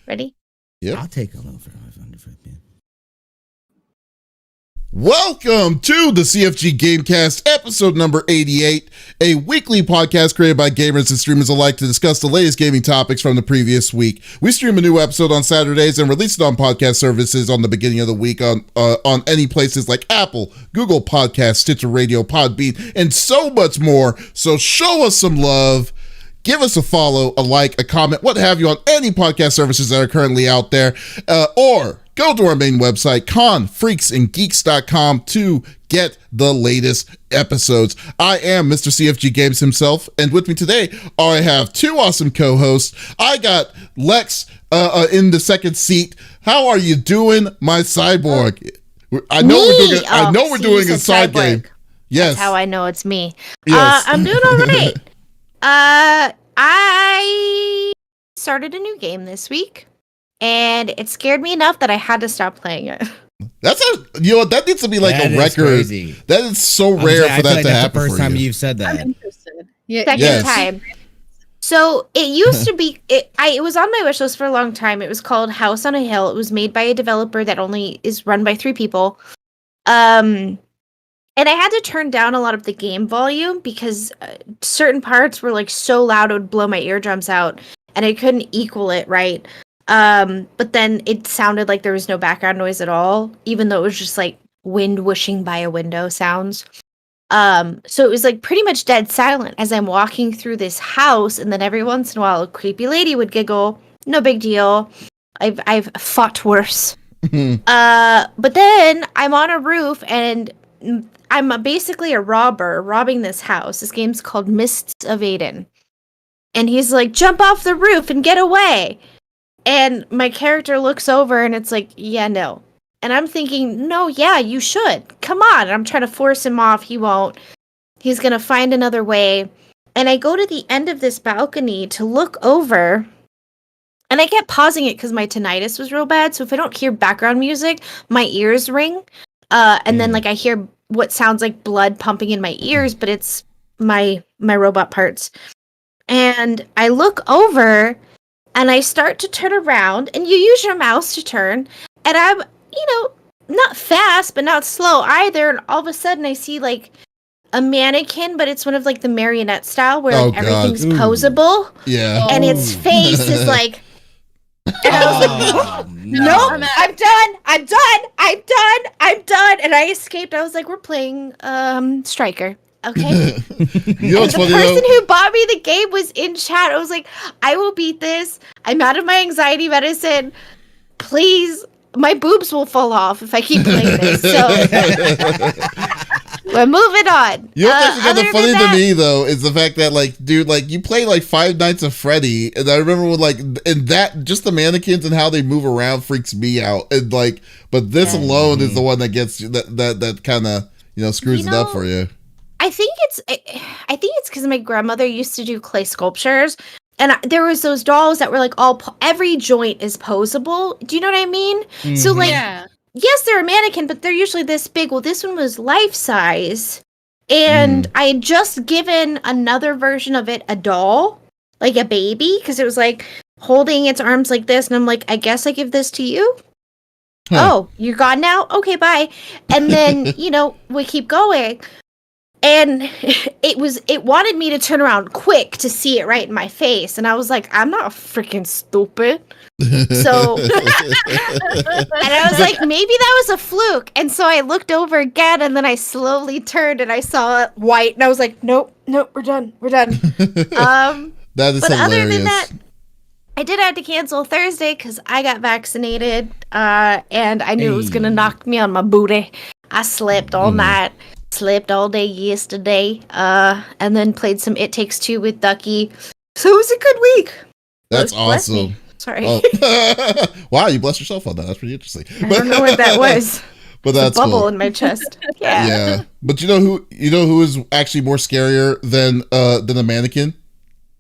Ready? Yep. I'll take a loan for 500 for him. Welcome to the CFG GameCast, episode number 88, a weekly podcast created by gamers and streamers alike to discuss the latest gaming topics from the previous week. We stream a new episode on Saturdays and release it on podcast services on the beginning of the week on any places like Apple, Google Podcasts, Stitcher Radio, Podbean, and so much more. So show us some love. Give us a follow, a like, a comment, what have you on any podcast services that are currently out there, or go to our main website, confreaksandgeeks.com, to get the latest episodes. I am Mr. CFG Games himself, and with me today, I have two awesome co-hosts. I got Lex in the second seat. How are you doing, my cyborg? I know we're doing a side game. Yes. That's how I know it's me. Yes. I'm doing all right. I started a new game this week, and it scared me enough that I had to stop playing it. That needs to be like a record. Crazy. That is so rare for that to happen. The first for time you. you've said that. I'm interested. Yeah, Second time. So it used to be. It was on my wish list for a long time. It was called House on a Hill. It was made by a developer that only is run by 3 people. And I had to turn down a lot of the game volume because certain parts were like so loud it would blow my eardrums out, and I couldn't equal it right. But then it sounded like there was no background noise at all, even though it was just like wind whooshing by a window sounds. So it was like pretty much dead silent as I'm walking through this house, and then every once in a while a creepy lady would giggle. No big deal. I've fought worse. But then I'm on a roof and I'm basically a robber robbing this house. This game's called Mists of Aden. And he's like, jump off the roof and get away. And my character looks over and it's like, yeah, no. And I'm thinking, no, yeah, you should. Come on. And I'm trying to force him off. He won't. He's going to find another way. And I go to the end of this balcony to look over. And I kept pausing it because my tinnitus was real bad. So if I don't hear background music, my ears ring. And then like I hear what sounds like blood pumping in my ears, but it's my robot parts. And I look over and I start to turn around, and you use your mouse to turn, and I'm, not fast, but not slow either. And all of a sudden I see like a mannequin, but it's one of like the marionette style where like, everything's posable. Yeah. And its face is like, and I was like, nope, I'm done. And I escaped. I was like, we're playing Striker. Okay. You know what's funny, the person who bought me the game was in chat. I was like, I will beat this. I'm out of my anxiety medicine. Please, my boobs will fall off if I keep playing this. So we're moving on. You know what's kind of funny to me though is the fact that like, dude, like you play like Five Nights at Freddy, and I remember when like, and that just the mannequins and how they move around freaks me out, and like, but this alone is the one that gets you that kind of screws it up for you. I think it's because my grandmother used to do clay sculptures, and there was those dolls that were like every joint is posable. Do you know what I mean? Mm-hmm. So like, yes, they're a mannequin, but they're usually this big. Well, this one was life size, and I had just given another version of it a doll, like a baby, because it was like holding its arms like this, and I'm like, I guess I give this to you. Oh, you're gone now? Okay, bye. And then we keep going. And it wanted me to turn around quick to see it right in my face. And I was like, I'm not freaking stupid. So, and I was like, maybe that was a fluke. And so I looked over again, and then I slowly turned and I saw it white. And I was like, nope, we're done. That is but hilarious. Other than that, I did have to cancel Thursday because I got vaccinated. And I knew it was going to knock me on my booty. I slept all night. Slept all day yesterday, and then played some It Takes Two with Ducky. So it was a good week. That's awesome. Sorry. Oh. Wow, you blessed yourself on that. That's pretty interesting. I don't know what that was. But that's a bubble cool. in my chest. Yeah. Yeah. But you know who is actually more scarier than a mannequin?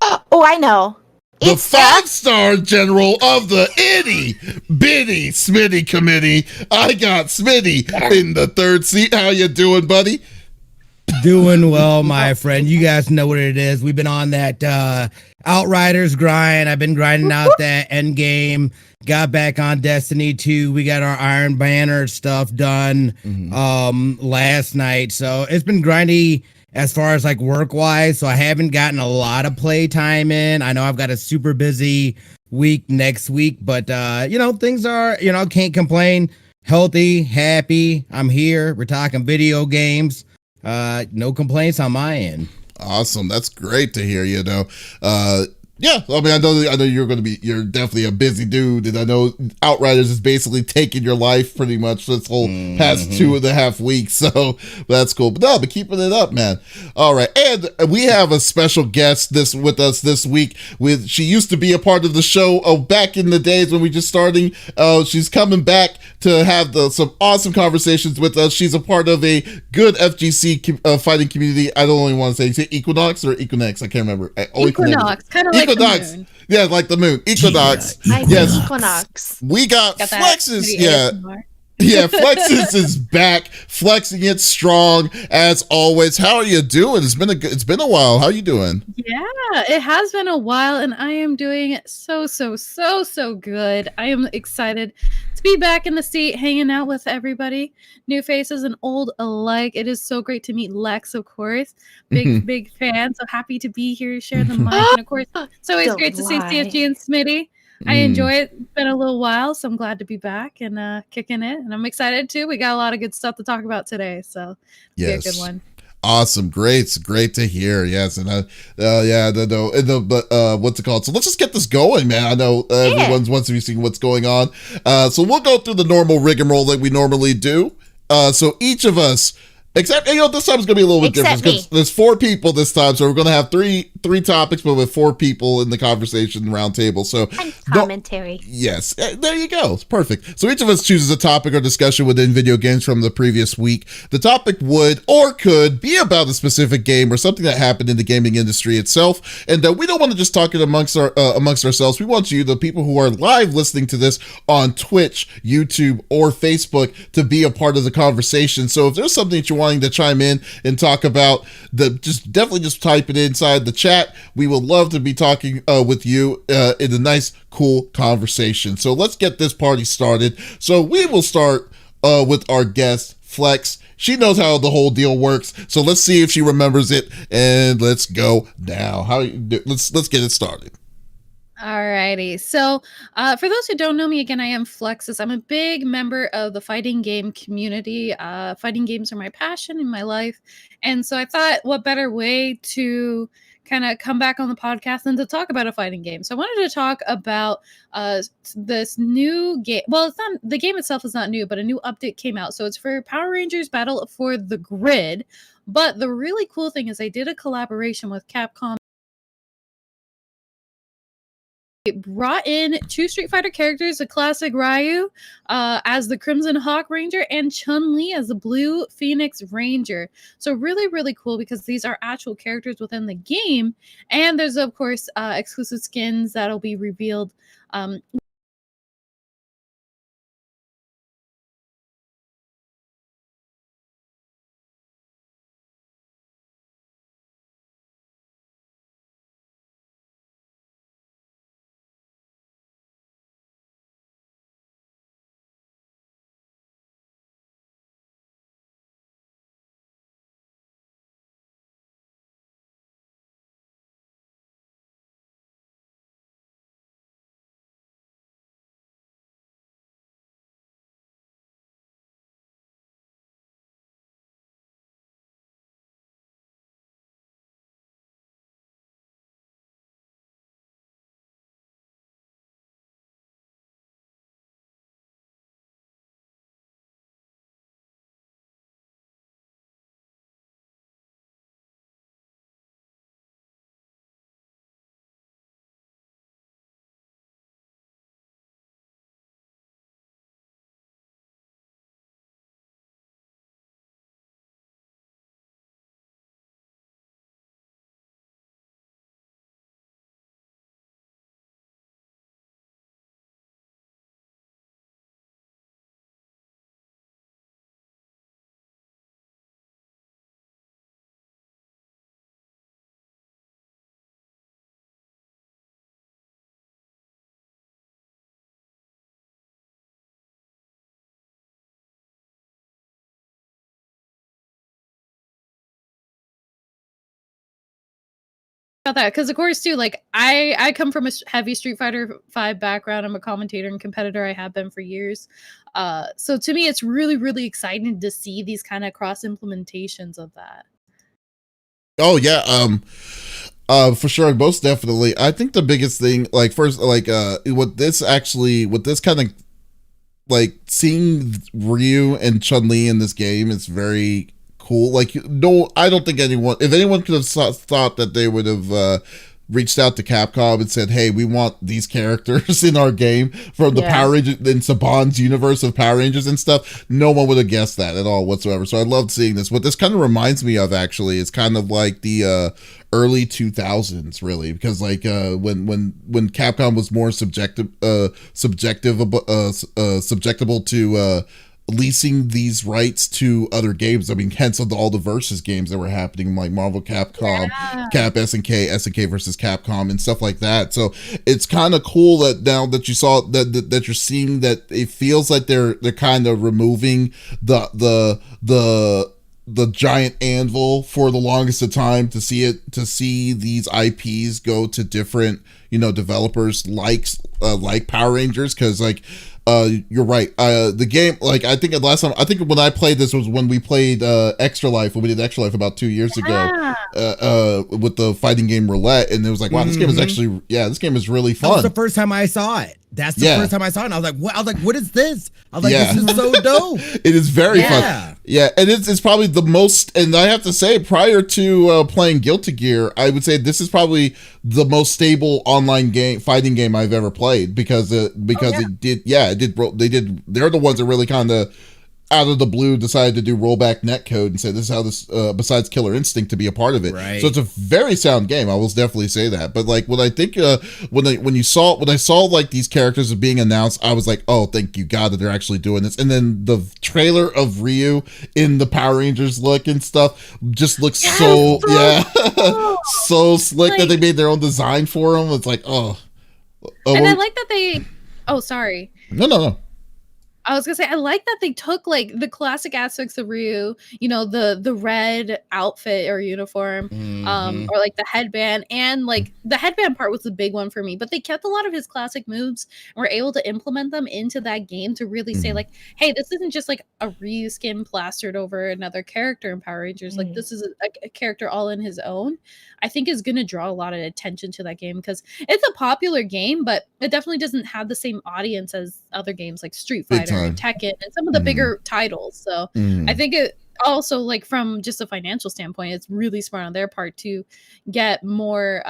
Oh, I know. The 5-star general of the itty bitty Smitty committee. I got Smitty in the third seat. How you doing, buddy? Doing well, my friend. You guys know what it is. We've been on that Outriders grind. I've been grinding out that end game. Got back on Destiny 2. We got our Iron Banner stuff done last night. So it's been grindy as far as like work wise. So I haven't gotten a lot of play time in. I know I've got a super busy week next week, but things are, can't complain. Healthy, happy. I'm here. We're talking video games. No complaints on my end. Awesome. That's great to hear, yeah, I mean, I know you're definitely a busy dude, and I know Outriders is basically taking your life pretty much this whole past 2.5 weeks, so that's cool. But keeping it up, man. All right, and we have a special guest with us this week. She used to be a part of the show back in the days when we just starting. She's coming back to have some awesome conversations with us. She's a part of a good FGC fighting community. I don't only want to say Equinox or Equinox. I can't remember. Equinox, kind of like Equinox. the moon. Yeah, like the moon. Equinox. Yes. Equinox. We got Flexiss. Yeah. ASMR. Yeah, Flexiss is back, flexing it strong as always. How are you doing? It's been a while. How are you doing? Yeah, it has been a while, and I am doing so good. I am excited to be back in the seat, hanging out with everybody, new faces and old alike. It is so great to meet Lex, of course. Big fan. So happy to be here, share the mic, and of course, it's always great to see CFG and Smitty. I enjoy it. It's been a little while, so I'm glad to be back and kicking it. And I'm excited too. We got a lot of good stuff to talk about today, so it'll be a good one. Awesome, great to hear. Yes, and what's it called? So let's just get this going, man. I know everyone's wants to be seeing what's going on. So we'll go through the normal rigmarole that we normally do. So each of us. Except, this time it's going to be a little bit different because there's 4 people this time. So we're going to have three topics, but with 4 people in the conversation roundtable. So and commentary. Yes. There you go. It's perfect. So each of us chooses a topic or discussion within video games from the previous week. The topic would or could be about a specific game or something that happened in the gaming industry itself. And we don't want to just talk it amongst ourselves. We want you, the people who are live listening to this on Twitch, YouTube, or Facebook, to be a part of the conversation. So if there's something that you're wanting to chime in and talk about, definitely just type it inside the chat. We would love to be talking with you in a nice, cool conversation. So let's get this party started. So we will start with our guest, Flex. She knows how the whole deal works. So let's see if she remembers it, and let's go now. Let's get it started. Alrighty. So, for those who don't know me, again, I am Flexiss. I'm a big member of the fighting game community. Fighting games are my passion in my life. And so I thought, what better way to kind of come back on the podcast than to talk about a fighting game. So I wanted to talk about this new game. Well, it's not, the game itself is not new, but a new update came out. So it's for Power Rangers Battle for the Grid. But the really cool thing is I did a collaboration with Capcom. It brought in 2 Street Fighter characters, the classic Ryu as the Crimson Hawk Ranger and Chun-Li as the Blue Phoenix Ranger. So really cool because these are actual characters within the game. And there's, of course, exclusive skins that'll be revealed about that because of course too, like I come from a heavy Street Fighter 5 background. I'm a commentator and competitor. I have been for years. So to me it's really exciting to see these kind of cross implementations of that. Oh yeah, for sure, most definitely. I think the biggest thing, like first, like what this kind of like seeing Ryu and Chun-Li in this game is very cool. Like, no, I don't think if anyone could have thought that they would have reached out to Capcom and said, hey, we want these characters in our game from the Power Rangers, in Saban's universe of Power Rangers and stuff, no one would have guessed that at all whatsoever. So I loved seeing this. What this kind of reminds me of, actually, is kind of like the early 2000s, really, because like when Capcom was more subjectable to leasing these rights to other games. I mean, hence of all the versus games that were happening, like Marvel Capcom, Cap SNK versus Capcom, and stuff like that. So it's kind of cool that now that you saw that you're seeing that it feels like they're kind of removing the giant anvil for the longest of time to see these IPs go to different developers like Power Rangers, because like you're right. The game, like I think when I played this was when we played Extra Life, when we did Extra Life about 2 years ago, with the fighting game Roulette, and it was like, wow, this game is actually, this game is really fun. That was the first time I saw it. That's the first time I saw it. And I was like, what? What is this? I was like, this is so dope. It is very fun. Yeah, and it's probably the most, and I have to say, prior to playing Guilty Gear, I would say this is probably the most stable online fighting game I've ever they're the ones that really kind of out of the blue decided to do rollback netcode and say this is how this besides Killer Instinct to be a part of it. Right. So it's a very sound game. I will definitely say that. But like when I think when I saw like these characters being announced, I was like, oh, thank you God that they're actually doing this. And then the trailer of Ryu in the Power Rangers look and stuff just looks so so slick, like, that they made their own design for him. It's like, oh. And I like that they. Oh, sorry. No. I was gonna say I like that they took like the classic aspects of Ryu, the red outfit or uniform, or like the headband, and like the headband part was the big one for me. But they kept a lot of his classic moves and were able to implement them into that game to really say like, hey, this isn't just like a Ryu skin plastered over another character in Power Rangers. Like this is a character all in his own. I think is gonna draw a lot of attention to that game because it's a popular game, but it definitely doesn't have the same audience as other games like Street Fighter and Tekken and some of the bigger titles. So I think it also, like from just a financial standpoint, it's really smart on their part to get more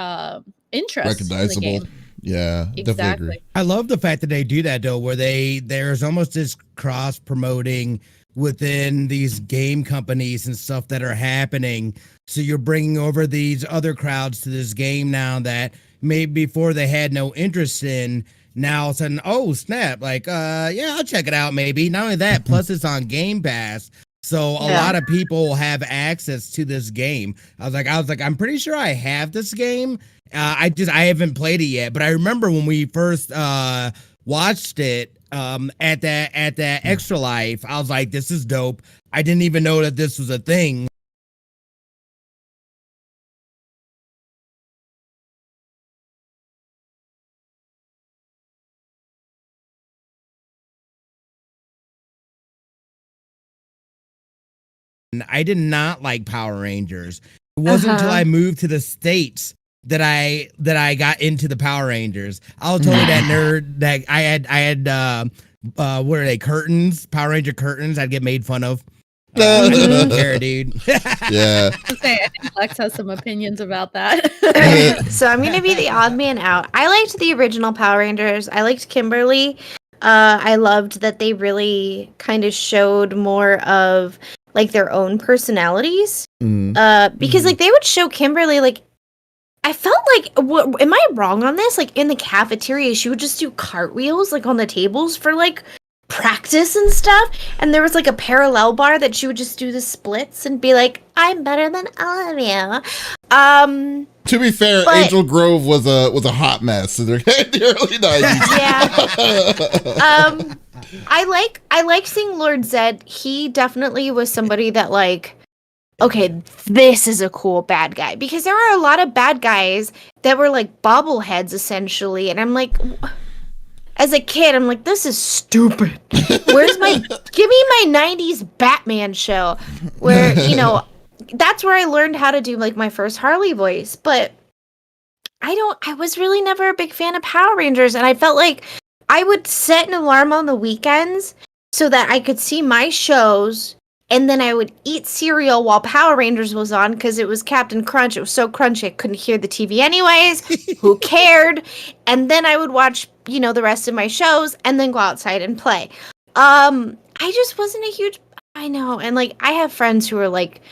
interest, recognizable. In the game. Yeah, exactly. Definitely agree. I love the fact that they do that though, where there's almost this cross promoting within these game companies and stuff that are happening. So you're bringing over these other crowds to this game now that maybe before they had no interest in. Now all of a sudden, oh snap! Like, I'll check it out. Maybe not only that, plus it's on Game Pass, so a lot of people have access to this game. I was like, I'm pretty sure I have this game. I haven't played it yet, but I remember when we first watched it at that Extra Life. I was like, this is dope. I didn't even know that this was a thing. I did not like Power Rangers. It wasn't until I moved to the States that I got into the Power Rangers. I was totally that nerd that I had what are they, curtains? Power Ranger curtains I'd get made fun of. I didn't care, dude. Yeah. Lex has some opinions about that. So I'm gonna be the odd man out. I liked the original Power Rangers. I liked Kimberly. I loved that they really kind of showed more of like their own personalities, because like they would show Kimberly, like I felt like, am I wrong on this? Like in the cafeteria, she would just do cartwheels like on the tables for like practice and stuff, and there was like a parallel bar that she would just do the splits and be like, I'm better than all of you. To be fair, Angel Grove was a hot mess in the early 90s. Yeah. I like seeing Lord Zed. He definitely was somebody that like okay, this is a cool bad guy. Because there are a lot of bad guys that were like bobbleheads essentially. And I'm like, as a kid, I'm like, this is stupid. Where's my, give me my 90s Batman show where, that's where I learned how to do like my first Harley voice. But I was really never a big fan of Power Rangers. And I felt like I would set an alarm on the weekends so that I could see my shows. And then I would eat cereal while Power Rangers was on because it was Captain Crunch. It was so crunchy I couldn't hear the TV anyways. Who cared? And then I would watch, the rest of my shows and then go outside and play. I just wasn't a huge, I know. And like, I have friends who are like,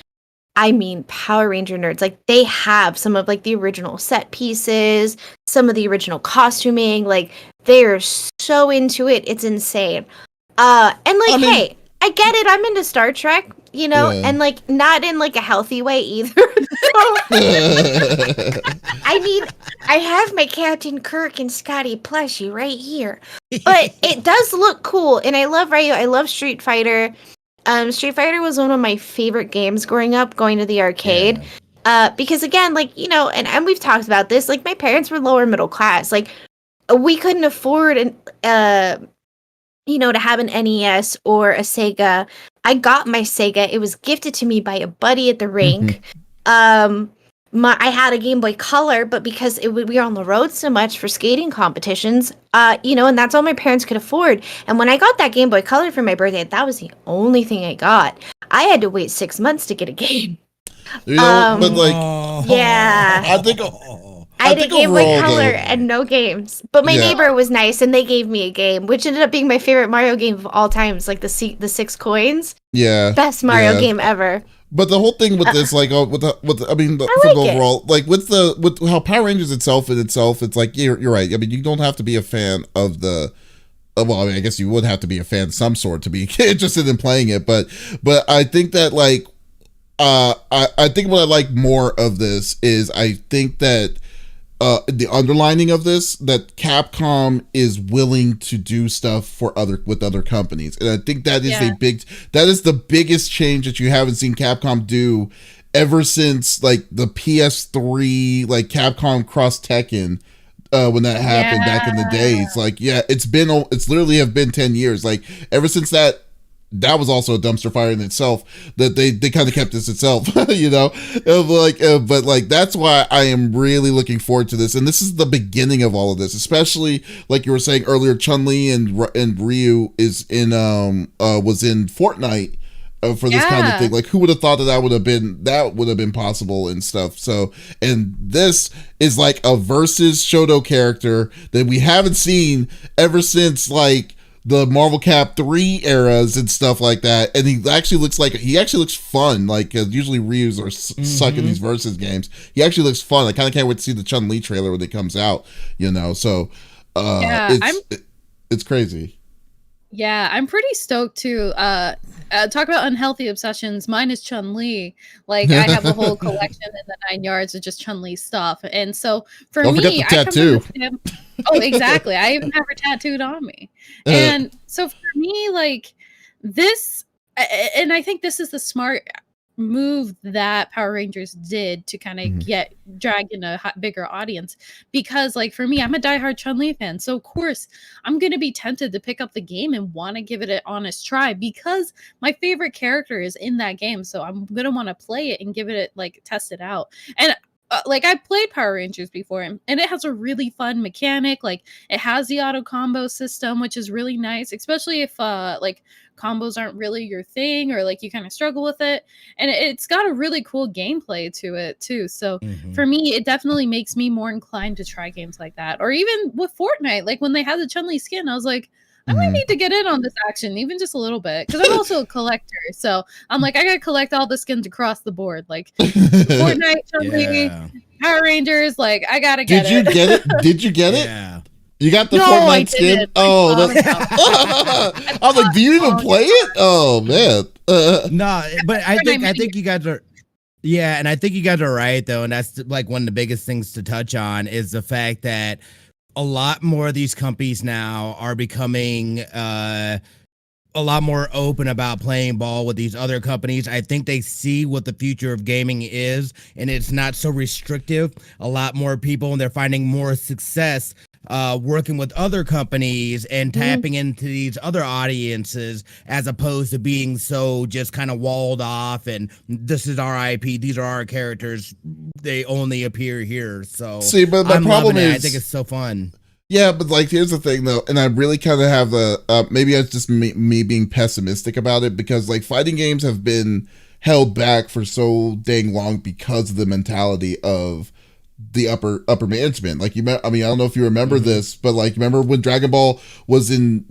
Power Ranger nerds. Like, they have some of like the original set pieces, some of the original costuming. Like, they're so into it. It's insane. And like, hey, I get it. I'm into Star Trek, and like not in like a healthy way either. I have my Captain Kirk and Scotty plushie right here, but it does look cool, and I love Ryu. I love Street Fighter. Street Fighter was one of my favorite games growing up, going to the arcade. Because again, like and we've talked about this. Like my parents were lower middle class. Like we couldn't afford to have an NES or a Sega. I got my Sega. It was gifted to me by a buddy at the rink. I had a Game Boy Color, but because we were on the road so much for skating competitions, and that's all my parents could afford. And when I got that Game Boy Color for my birthday, that was the only thing I got. I had to wait 6 months to get a game. But like, yeah, I had a Game Boy Color and no games. But my neighbor was nice, and they gave me a game, which ended up being my favorite Mario game of all time. It's like the 6 coins. Yeah, best Mario game ever. But the whole thing with this, like, overall, like with how Power Rangers itself, it's like you're right. I mean, you don't have to be a fan of the. Well, I mean, I guess you would have to be a fan of some sort to be interested in playing it. But I think that like, I think what I like more of this is I think that. The underlining of this, that Capcom is willing to do stuff with other companies, and I think that is the biggest change that you haven't seen Capcom do ever since like the PS3, like Capcom Cross Tekken, when that happened back in the days. Like, it's literally have been 10 years. Like ever since that was also a dumpster fire in itself, that they kind of kept this itself, but like that's why I am really looking forward to this, and this is the beginning of all of this, especially like you were saying earlier. Chun-Li and Ryu was in Fortnite for this kind of thing. Like, who would have thought that would have been possible and stuff. So, and this is like a versus Shoto character that we haven't seen ever since like the Marvel Cap 3 eras and stuff like that, and he actually looks fun. Like usually Ryu's are suck in these versus games. He actually looks fun. I kind of can't wait to see the Chun-Li trailer when it comes out. So it's crazy. Yeah, I'm pretty stoked to talk about unhealthy obsessions. Mine is Chun-Li. Like I have a whole collection in the 9 yards of just Chun-Li stuff, and so for Don't me, forget the tattoo. Oh, exactly. I even have her tattooed on me. And so for me, like this, and I think this is the smart move that Power Rangers did to kind of drag in a bigger audience, because like for me, I'm a diehard Chun-Li fan, so of course I'm gonna be tempted to pick up the game and want to give it an honest try because my favorite character is in that game, so I'm gonna want to play it and give it like test it out. And like I played Power Rangers before, and it has a really fun mechanic. Like it has the auto combo system, which is really nice, especially if like combos aren't really your thing, or like you kind of struggle with it. And it's got a really cool gameplay to it too. So for me, it definitely makes me more inclined to try games like that. Or even with Fortnite, like when they had the Chun-Li skin, I was like, I might need to get in on this action, even just a little bit, because I'm also a collector. So I'm like, I gotta collect all the skins across the board, like Fortnite, Chun-Li, Power Rangers. Like I gotta get it. Did you get it? Did you get it? Yeah. You got the Fortnite skin? Oh, I was like, do you even play it? Oh man. No, but I think you guys are. Yeah, and I think you guys are right though, and that's like one of the biggest things to touch on is the fact that a lot more of these companies now are becoming a lot more open about playing ball with these other companies. I think they see what the future of gaming is, and it's not so restrictive. A lot more people, and they're finding more success working with other companies and tapping into these other audiences, as opposed to being so just kind of walled off and this is our IP, these are our characters, they only appear here. So see, but my I'm problem loving it. is, I think it's so fun. yeah, but like, here's the thing though, and I really kind of have the maybe it's just me being pessimistic about it, because like fighting games have been held back for so dang long because of the mentality of the upper management. Like, I mean, I don't know if you remember this, but like, remember when Dragon Ball was in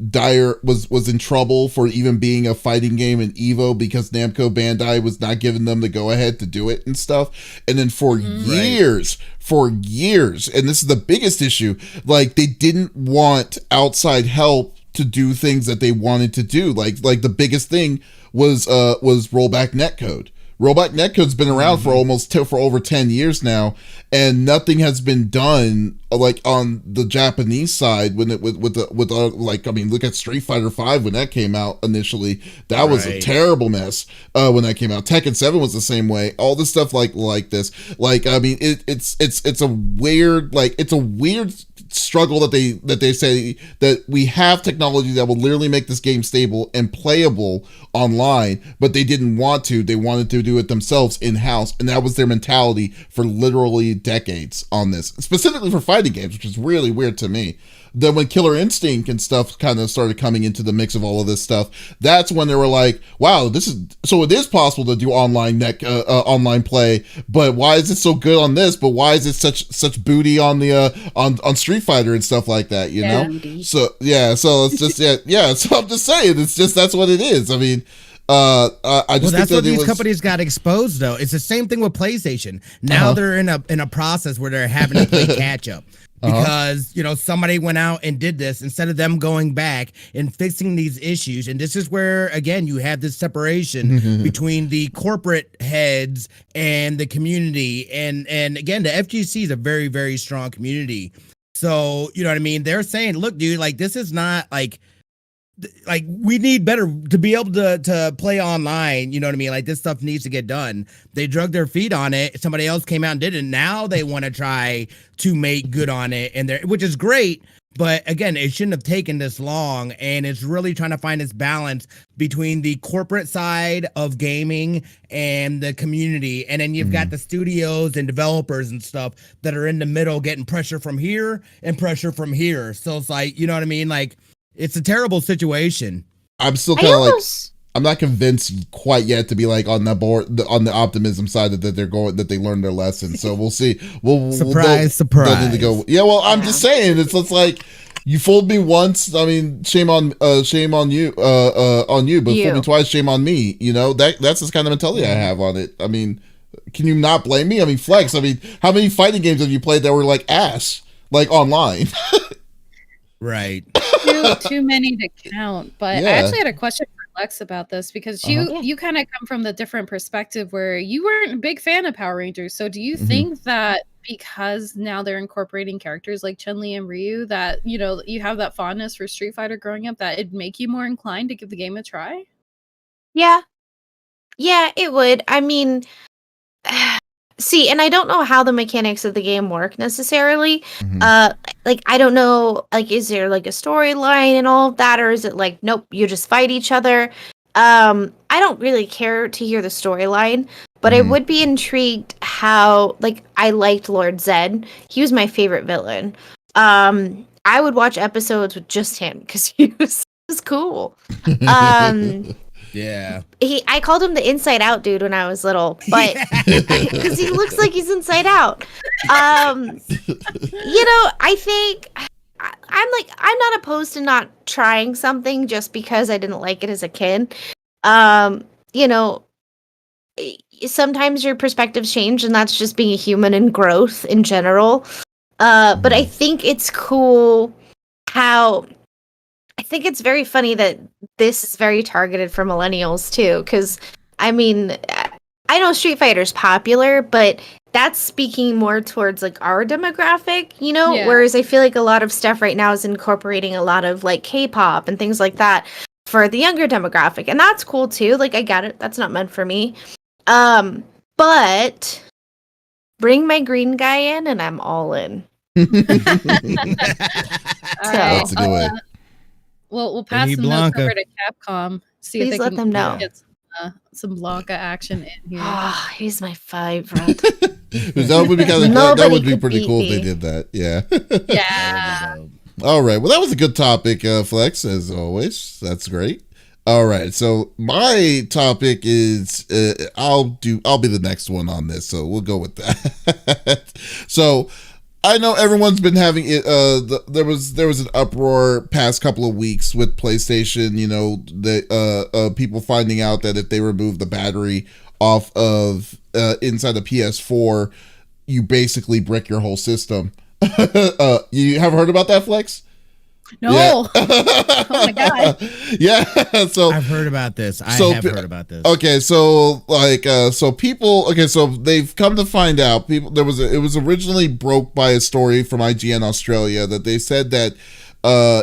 was in trouble for even being a fighting game in Evo because Namco Bandai was not giving them the go ahead to do it and stuff. And then for years, and this is the biggest issue, like they didn't want outside help to do things that they wanted to do. Like the biggest thing was rollback netcode. Rollback netcode's been around for for over 10 years now, and nothing has been done like on the Japanese side when it with like, I mean, look at Street Fighter 5 when that came out initially. That was a terrible mess when that came out. Tekken 7 was the same way. All this stuff like this. Like, I mean, it's a weird struggle that they say that we have technology that will literally make this game stable and playable online, but they didn't want to. They wanted to do it themselves in-house, and that was their mentality for literally decades on this, specifically for fighting games, which is really weird to me. Then when Killer Instinct and stuff kind of started coming into the mix of all of this stuff, that's when they were like, wow, it is possible to do online play, but why is it so good on this, but why is it such booty on the on Street Fighter and stuff like that, you know? So it's just so I'm just saying, it's just, that's what it is. I mean, I just think that's that what these companies got exposed, though. It's the same thing with PlayStation. Now they're in a process where they're having to play catch up. Because, somebody went out and did this instead of them going back and fixing these issues. And this is where, again, you have this separation between the corporate heads and the community. And again, the FGC is a very, very strong community. So, you know what I mean? They're saying, look, dude, like, this is not like we need better to be able to play online. You know what I mean? Like, this stuff needs to get done. They drug their feet on it. Somebody else came out and did it. Now they want to try to make good on it, which is great. But again, it shouldn't have taken this long. And it's really trying to find this balance between the corporate side of gaming and the community. And then you've got the studios and developers and stuff that are in the middle getting pressure from here and pressure from here. So it's like, you know what I mean? Like, it's a terrible situation. I'm still kind of like, I'm not convinced quite yet to be like on the board, on the optimism side that they learned their lesson. So we'll see. Surprise. They'll need to go. Yeah, well, I'm just saying, it's like, you fooled me once. I mean, shame on you. But fooled me twice, shame on me. You know, that's the kind of mentality I have on it. I mean, can you not blame me? I mean, Flex, I mean, how many fighting games have you played that were like ass, like online? Right. Too many to count. But I actually had a question for Lex about this, because you kind of come from the different perspective where you weren't a big fan of Power Rangers. So do you think that because now they're incorporating characters like Chun-Li and Ryu, that you have that fondness for Street Fighter growing up, that it'd make you more inclined to give the game a try? Yeah, it would. I mean, see, and I don't know how the mechanics of the game work necessarily. Like, I don't know, like, is there like a storyline and all of that, or is it like, nope, you just fight each other? I don't really care to hear the storyline, but I would be intrigued how, like, I liked Lord Zed. He was my favorite villain. I would watch episodes with just him because he was cool. Yeah. I called him the Inside Out dude when I was little, but because he looks like he's inside out. I think I'm not opposed to not trying something just because I didn't like it as a kid. Sometimes your perspectives change, and that's just being a human and growth in general. But I think it's cool how I think it's very funny that this is very targeted for millennials too, because I mean, I know Street Fighter's popular, but that's speaking more towards like our demographic, whereas I feel like a lot of stuff right now is incorporating a lot of like K-pop and things like that for the younger demographic, and that's cool too. Like I get it. That's not meant for me. But bring my green guy in, and I'm all in. All That's a good way. We'll pass Bring some notes Blanca. over to Capcom. See if Please they let can them know. get some Blanca action in here. Ah, he's my favorite. That would be kind of that Nobody would be could pretty beat cool if they me. did that. Yeah. Yeah. All right. Well, that was a good topic, Flex, as always. That's great. All right. So my topic is I'll be the next one on this, so we'll go with that. So I know everyone's been having it. There was an uproar past couple of weeks with PlayStation. You know, the people finding out that if they remove the battery off of inside the PS4, you basically brick your whole system. You have heard about that, Flex? No. Yeah. Oh my god. Yeah. So I've heard about this. I So- have heard about this. okay, so so people, so they've come to find out people it was originally broke by a story from IGN Australia that they said that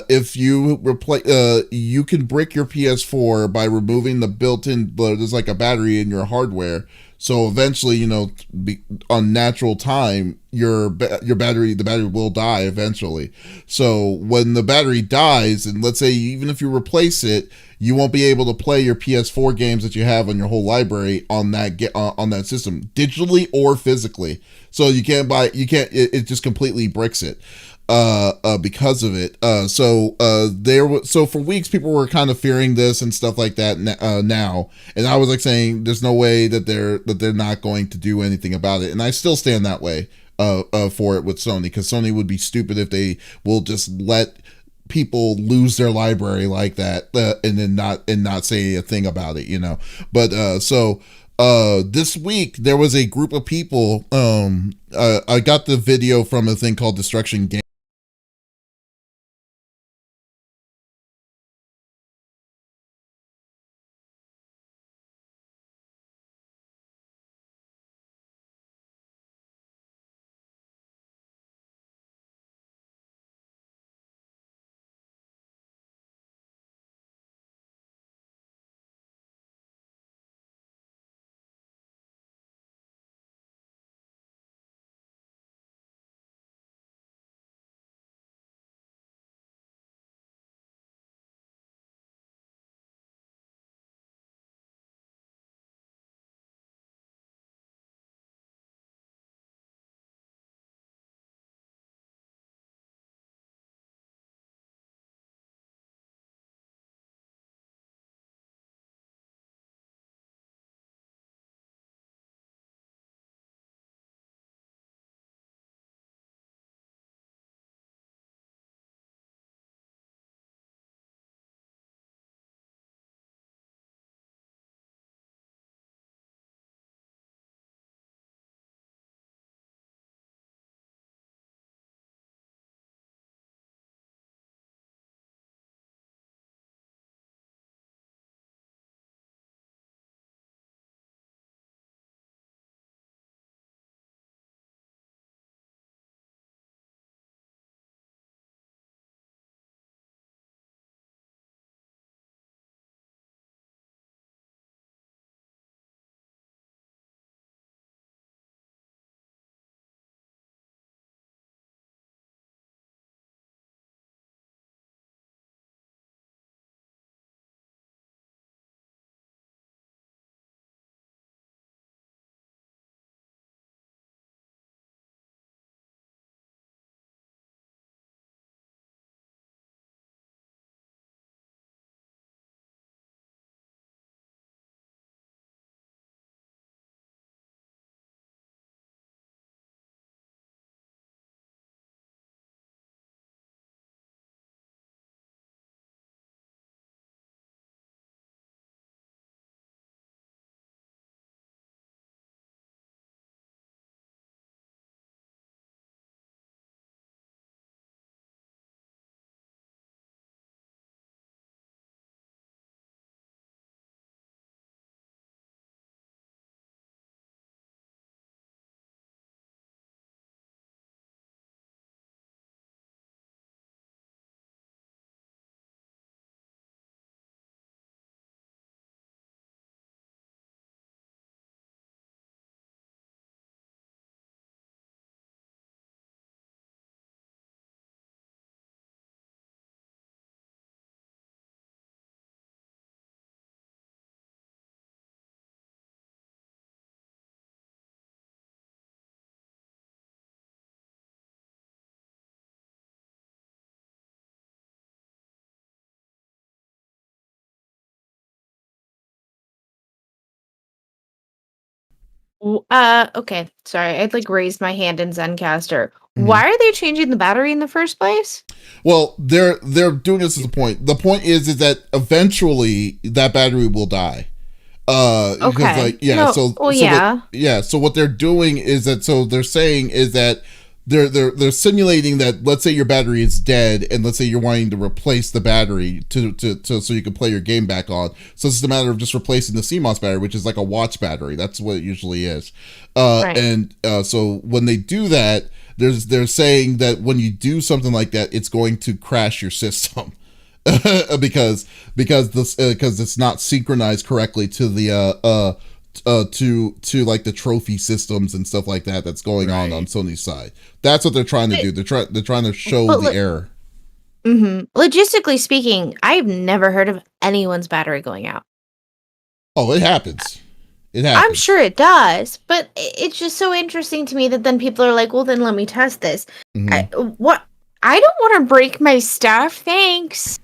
if you replace you can brick your PS4 by removing the built-in there's like a battery in your hardware. So eventually, you know, on natural time, the battery will die eventually. So when the battery dies, and let's say even if you replace it, you won't be able to play your PS4 games that you have on your whole library on that system, digitally or physically. So it just completely bricks it. Because of it. So for weeks people were kind of fearing this and stuff like that now, and I was like saying there's no way that they're not going to do anything about it, and I still stand that way for it with Sony, because Sony would be stupid if they will just let people lose their library like that and then not say a thing about it, you know. But this week there was a group of people. I got the video from a thing called Destruction Game. Okay. Sorry, I'd like raised my hand in Zencaster. Mhm. Why are they changing the battery in the first place? Well, they're doing this as a point. The point is that eventually that battery will die. Because Okay. like yeah, No, so well, so yeah. what yeah, so what they're doing is that so they're saying is that they're simulating that let's say your battery is dead and let's say you're wanting to replace the battery to so you can play your game back on. So it's just a matter of just replacing the CMOS battery, which is like a watch battery. That's what it usually is. Right. And so when they do that, they're saying that when you do something like that, it's going to crash your system. because it's not synchronized correctly to the to like the trophy systems and stuff like that that's going on Sony's side. That's what they're trying to do. They're trying to show But the error. Logistically speaking, I've never heard of anyone's battery going out. Oh, it happens. It happens. I'm sure it does, but it's just so interesting to me that then people are like, "Well, then let me test this." Mhm. I don't want to break my stuff. Thanks.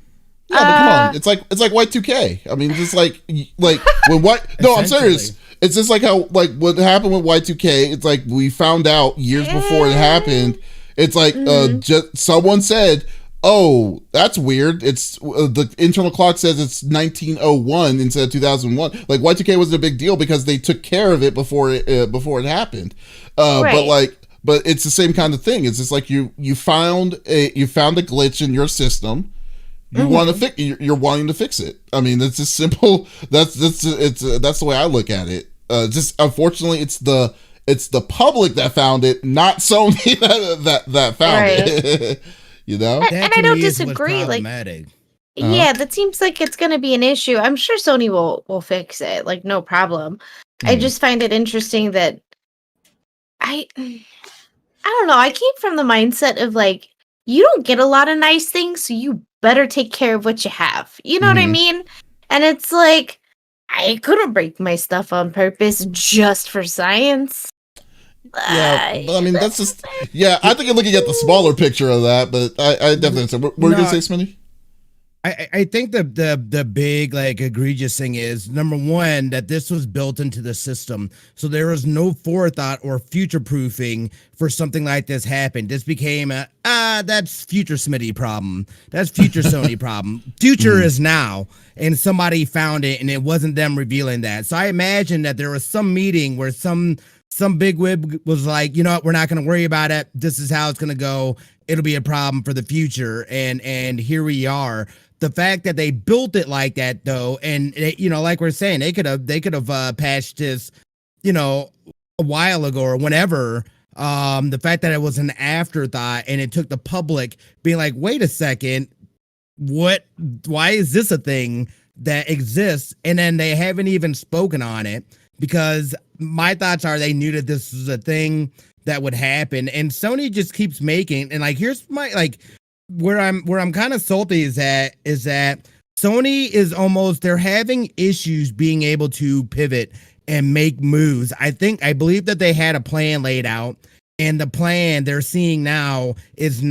Yeah, but come on. It's like Y2K. I mean, just like when no, I'm serious. It's just like how like what happened with Y2K. It's like we found out years before it happened. It's like just someone said, "Oh, that's weird. It's the internal clock says it's 1901 instead of 2001." Like Y2K wasn't a big deal because they took care of it before it happened. Right. But it's the same kind of thing. It's just like you found a glitch in your system. You want to fix. You're wanting to fix it. I mean, it's just simple. That's the way I look at it. Just unfortunately, it's the public that found it, not Sony that found it. You know, and I don't disagree. Like, yeah, that seems like it's going to be an issue. I'm sure Sony will fix it. Like, no problem. I just find it interesting that I don't know. I came from the mindset of like, you don't get a lot of nice things, so you better take care of what you have. You know what I mean? And it's like, I couldn't break my stuff on purpose just for science. Yeah, but I mean, that's just, yeah, I think you're looking at the smaller picture of that, but I definitely, what were you going to say, Smitty? I think the big like egregious thing is number one that this was built into the system, so there was no forethought or future proofing for something like this happened. This became a that's future Smitty problem, that's future Sony problem. Future is now, and somebody found it, and it wasn't them revealing that. So I imagine that there was some meeting where some bigwig was like, you know what, we're not going to worry about it. This is how it's going to go. It'll be a problem for the future, and here we are. The fact that they built it like that, though, and it, you know, like we're saying, they could have patched this, you know, a while ago or whenever. The fact that it was an afterthought and it took the public being like, wait a second, what? Why is this a thing that exists? And then they haven't even spoken on it, because my thoughts are they knew that this was a thing that would happen, and Sony just keeps making. And like, here's my like. Where I'm kind of salty is that Sony is almost, they're having issues being able to pivot and make moves. I believe that they had a plan laid out, and the plan they're seeing now is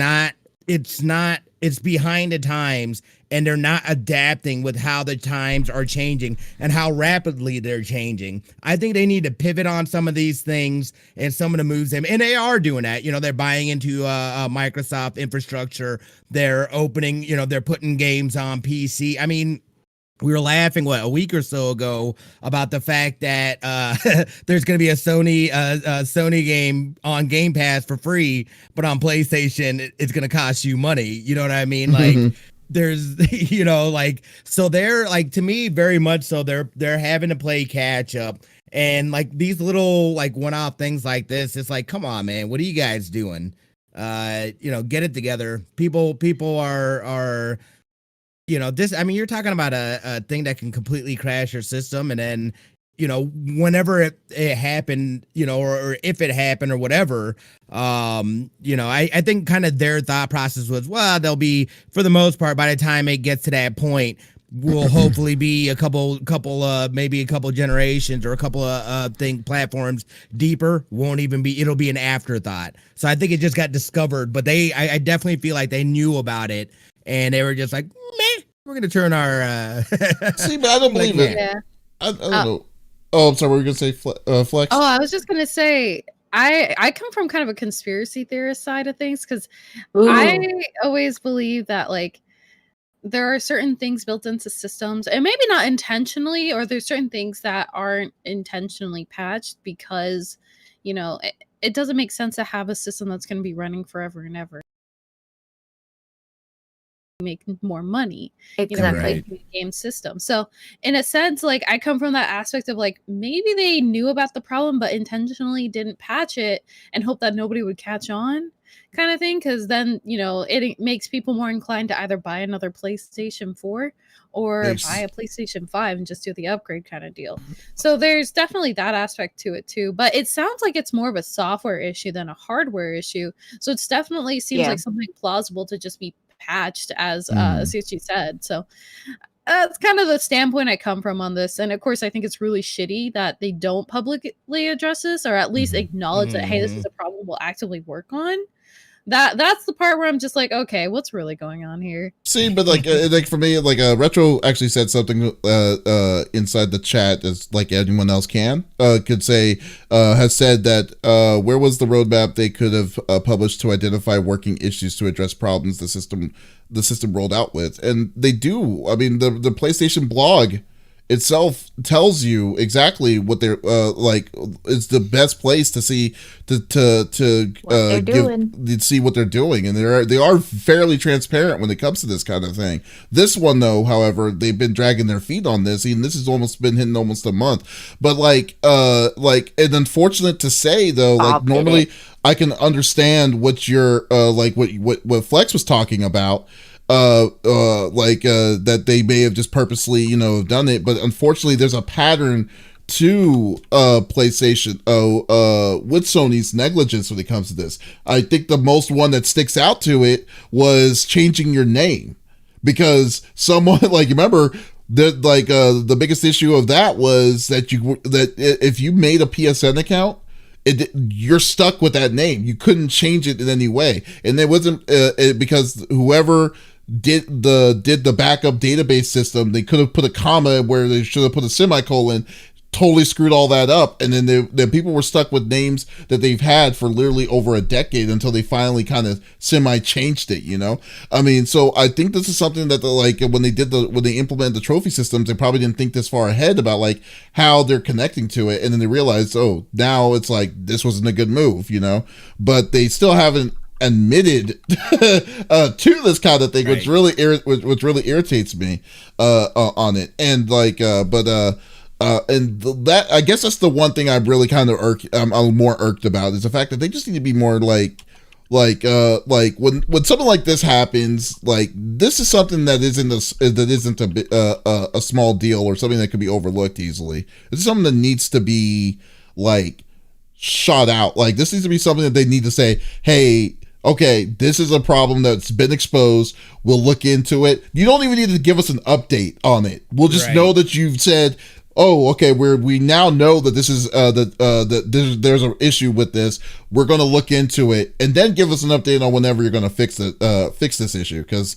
it's behind the times, and they're not adapting with how the times are changing and how rapidly they're changing. I think they need to pivot on some of these things and some of the moves, and they are doing that. You know, they're buying into Microsoft infrastructure. They're opening, you know, they're putting games on PC. I mean, we were laughing a week or so ago about the fact that there's going to be a Sony game on Game Pass for free, but on PlayStation it's going to cost you money. You know what I mean? Like there's, you know, like, so they're like, to me, very much so they're having to play catch up. And like these little like one-off things like this, it's like, come on, man, what are you guys doing? You know, get it together. People are, you know, this, I mean, you're talking about a thing that can completely crash your system. And then, you know, whenever it happened, you know, or if it happened or whatever, you know, I think kind of their thought process was, well, they'll be, for the most part, by the time it gets to that point, will hopefully be a couple maybe a couple generations or a couple of platforms deeper. Won't even be, it'll be an afterthought. So I think it just got discovered, but I definitely feel like they knew about it, and they were just like, meh, we're gonna turn our see, but I don't believe it. Yeah. I don't know. Oh, I'm sorry. What were you gonna say, Flex? Oh, I was just gonna say I come from kind of a conspiracy theorist side of things because I always believe that like there are certain things built into systems and maybe not intentionally, or there's certain things that aren't intentionally patched because it doesn't make sense to have a system that's going to be running forever and ever, make more money, Exactly. the game system. So in a sense, like I come from that aspect of like maybe they knew about the problem but intentionally didn't patch it and hope that nobody would catch on, kind of thing, because then it makes people more inclined to either buy another PlayStation 4 or buy a PlayStation 5 and just do the upgrade kind of deal. So there's definitely that aspect to it too, but it sounds like it's more of a software issue than a hardware issue. So it's definitely seems like something plausible to just be patched, as CFG said. So that's kind of the standpoint I come from on this. And of course, I think it's really shitty that they don't publicly address this, or at least acknowledge that, hey, this is a problem we'll actively work on. That's the part where I'm just like, okay, what's really going on here? See, but like for me, like Retro actually said something inside the chat, as like anyone else could say, has said that where was the roadmap they could have published to identify working issues to address problems the system rolled out with, and they do. I mean, the PlayStation blog itself tells you exactly what they're like. It's the best place to see see what they're doing, and they are fairly transparent when it comes to this kind of thing. This one, though, however, they've been dragging their feet on this, and this has almost been hitting almost a month. But and unfortunate to say though, like normally I can understand what you're what Flex was talking about. That they may have just purposely done it, but unfortunately there's a pattern to PlayStation with Sony's negligence when it comes to this. I think the most one that sticks out to it was changing your name, because someone like, remember that the biggest issue of that was that if you made a PSN account, you're stuck with that name. You couldn't change it in any way, and it wasn't because whoever did the backup database system, they could have put a comma where they should have put a semicolon, totally screwed all that up, and then the people were stuck with names that they've had for literally over a decade until they finally kind of changed it. I mean, so I think this is something that when they implemented the trophy systems, they probably didn't think this far ahead about like how they're connecting to it, and then they realized, oh, now it's like this wasn't a good move, but they still haven't admitted to this kind of thing, right, which really irritates me on it. And and that, I guess that's the one thing I'm really kind of I'm more irked about, is the fact that they just need to be more like when something like this happens, like this is something that isn't a small deal or something that could be overlooked easily. It's something that needs to be like shot out. Like this needs to be something that they need to say, hey, okay, this is a problem that's been exposed. We'll look into it. You don't even need to give us an update on it. We'll just know that you've said, oh, okay, we now know that this is that there's an issue with this. We're going to look into it, and then give us an update on whenever you're going to fix this issue. Because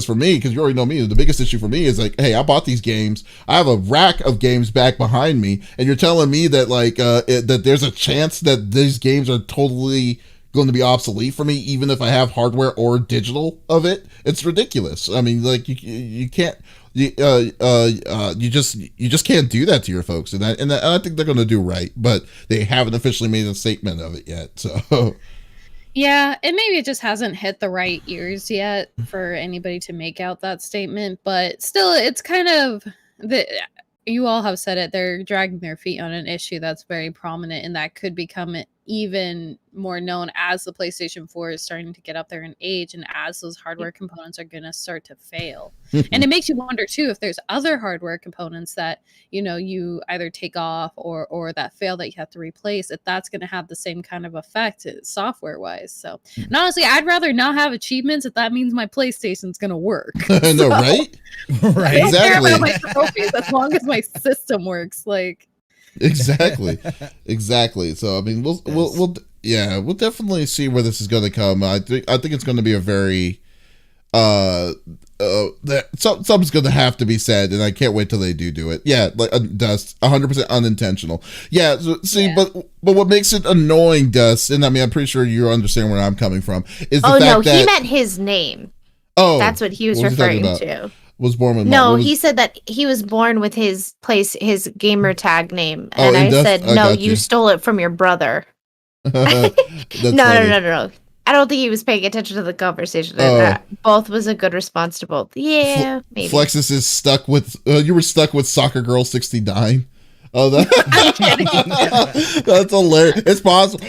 for me, because you already know me, the biggest issue for me is like, hey, I bought these games. I have a rack of games back behind me, and you're telling me that that there's a chance that these games are totally going to be obsolete for me, even if I have hardware or digital of it. It's ridiculous. I mean, like you can't. You just can't do that to your folks, and I think they're going to do right, but they haven't officially made a statement of it yet. So yeah, and maybe it just hasn't hit the right ears yet for anybody to make out that statement, but still, it's kind of you all have said it. They're dragging their feet on an issue that's very prominent, and that could become even more known as the PlayStation 4 is starting to get up there in age, and as those hardware components are going to start to fail. And it makes you wonder too if there's other hardware components that you either take off or that fail that you have to replace, if that's going to have the same kind of effect software wise. So and honestly, I'd rather not have achievements if that means my PlayStation's going to work. No, right? Right. I don't care about my trophies as long as my system works. Like exactly. So I mean, we'll definitely see where this is going to come. I think it's going to be a very something's gonna have to be said, and I can't wait till they do it. Yeah, like Dust, 100% unintentional. Yeah, but what makes it annoying, Dust, and I mean, I'm pretty sure you understand where I'm coming from, is the fact that he meant his name. Oh, that's what he was referring to. Was born with he said that he was born with his gamer tag name, and and I said, no, you stole it from your brother. No. I don't think he was paying attention to the conversation. Both was a good response to both. Yeah, maybe. Flexiss is stuck with you were stuck with Soccer Girl 69. Oh, that's hilarious. It's possible.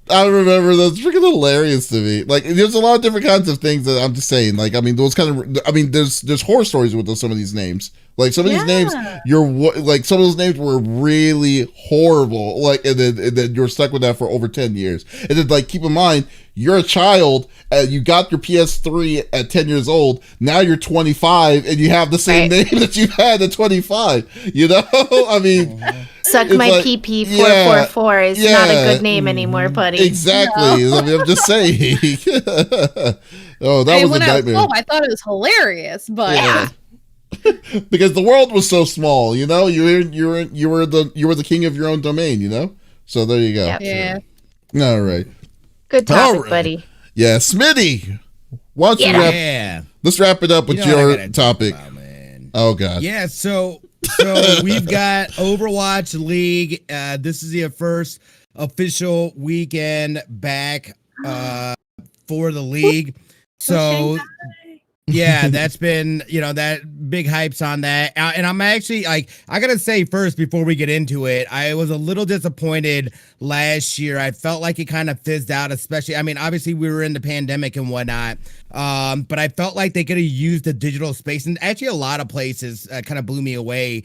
I remember that's freaking hilarious to me. Like, there's a lot of different kinds of things that I'm just saying. Like, I mean, there's horror stories with some of these names. Like, some of these names, some of those names were really horrible. Like, and then you're stuck with that for over 10 years. And then, like, keep in mind, you're a child and you got your PS3 at 10 years old. Now you're 25 and you have the same name that you had at 25. You know? I mean, Suck my PP 444 is not a good name anymore, buddy. Exactly. No. I mean, I'm just saying. Oh, that was a nightmare. I thought it was hilarious, but because the world was so small, you know, you were the king of your own domain, you know. So there you go. Yep. Yeah. All right. Good topic, buddy. Yeah, Smitty. Why don't you let's wrap it up with your topic. Oh God. Yeah. So we've got Overwatch League. This is the first official weekend back for the league. So yeah, that's been, that big hype's on that. And I'm actually like, I gotta say first before we get into it, I was a little disappointed last year. I felt like it kind of fizzed out, especially, I mean, obviously we were in the pandemic and whatnot. But I felt like they could have used the digital space, and actually a lot of places kind of blew me away.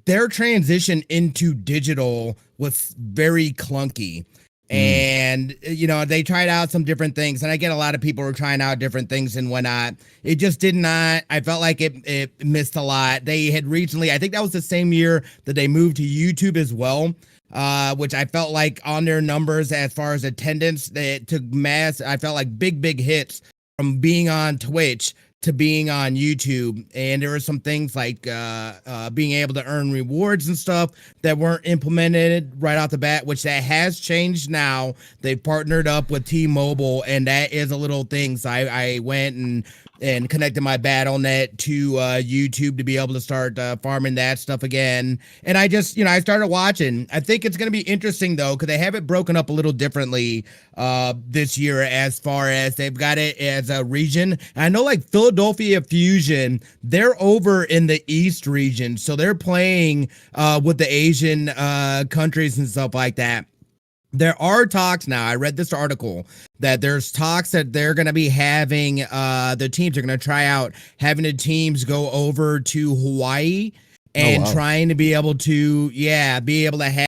Their transition into digital was very clunky. And, they tried out some different things, and I get a lot of people were trying out different things and whatnot. It just did not, I felt like it missed a lot. They had recently, I think that was the same year that they moved to YouTube as well, which I felt like on their numbers as far as attendance, they took I felt like big hits from being on Twitch to being on YouTube. And there were some things like being able to earn rewards and stuff that weren't implemented right off the bat, which that has changed now. They've partnered up with T-Mobile, and that is a little thing. So I went and connected my Battle.net to YouTube to be able to start farming that stuff again. And I just, I started watching. I think it's going to be interesting, though, because they have it broken up a little differently this year as far as they've got it as a region. And I know, like, Philadelphia Fusion, they're over in the East region. So they're playing with the Asian countries and stuff like that. There are talks now. I read this article that there's talks that they're going to be having the teams are going to try out having the teams go over to Hawaii and trying to be able to, be able to have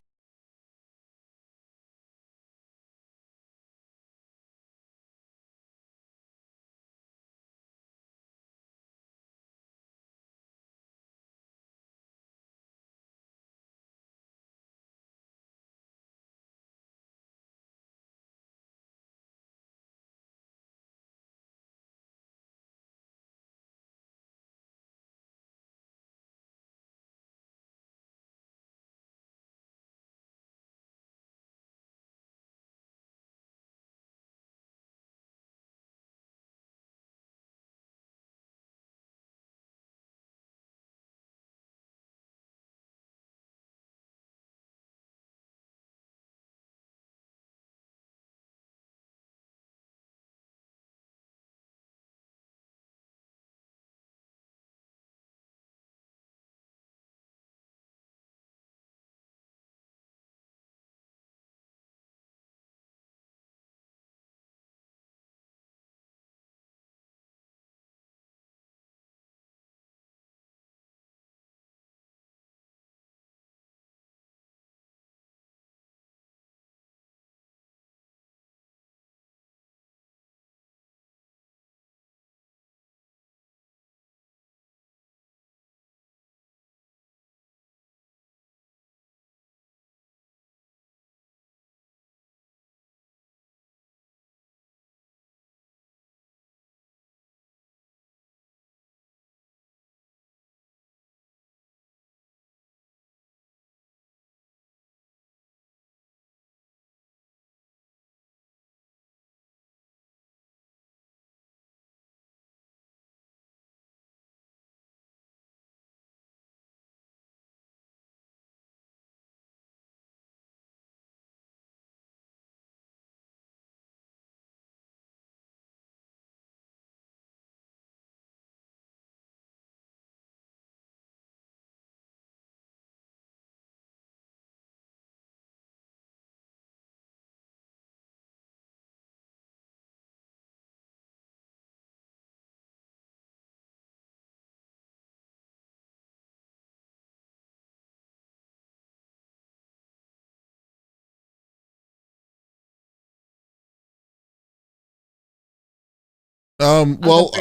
Well,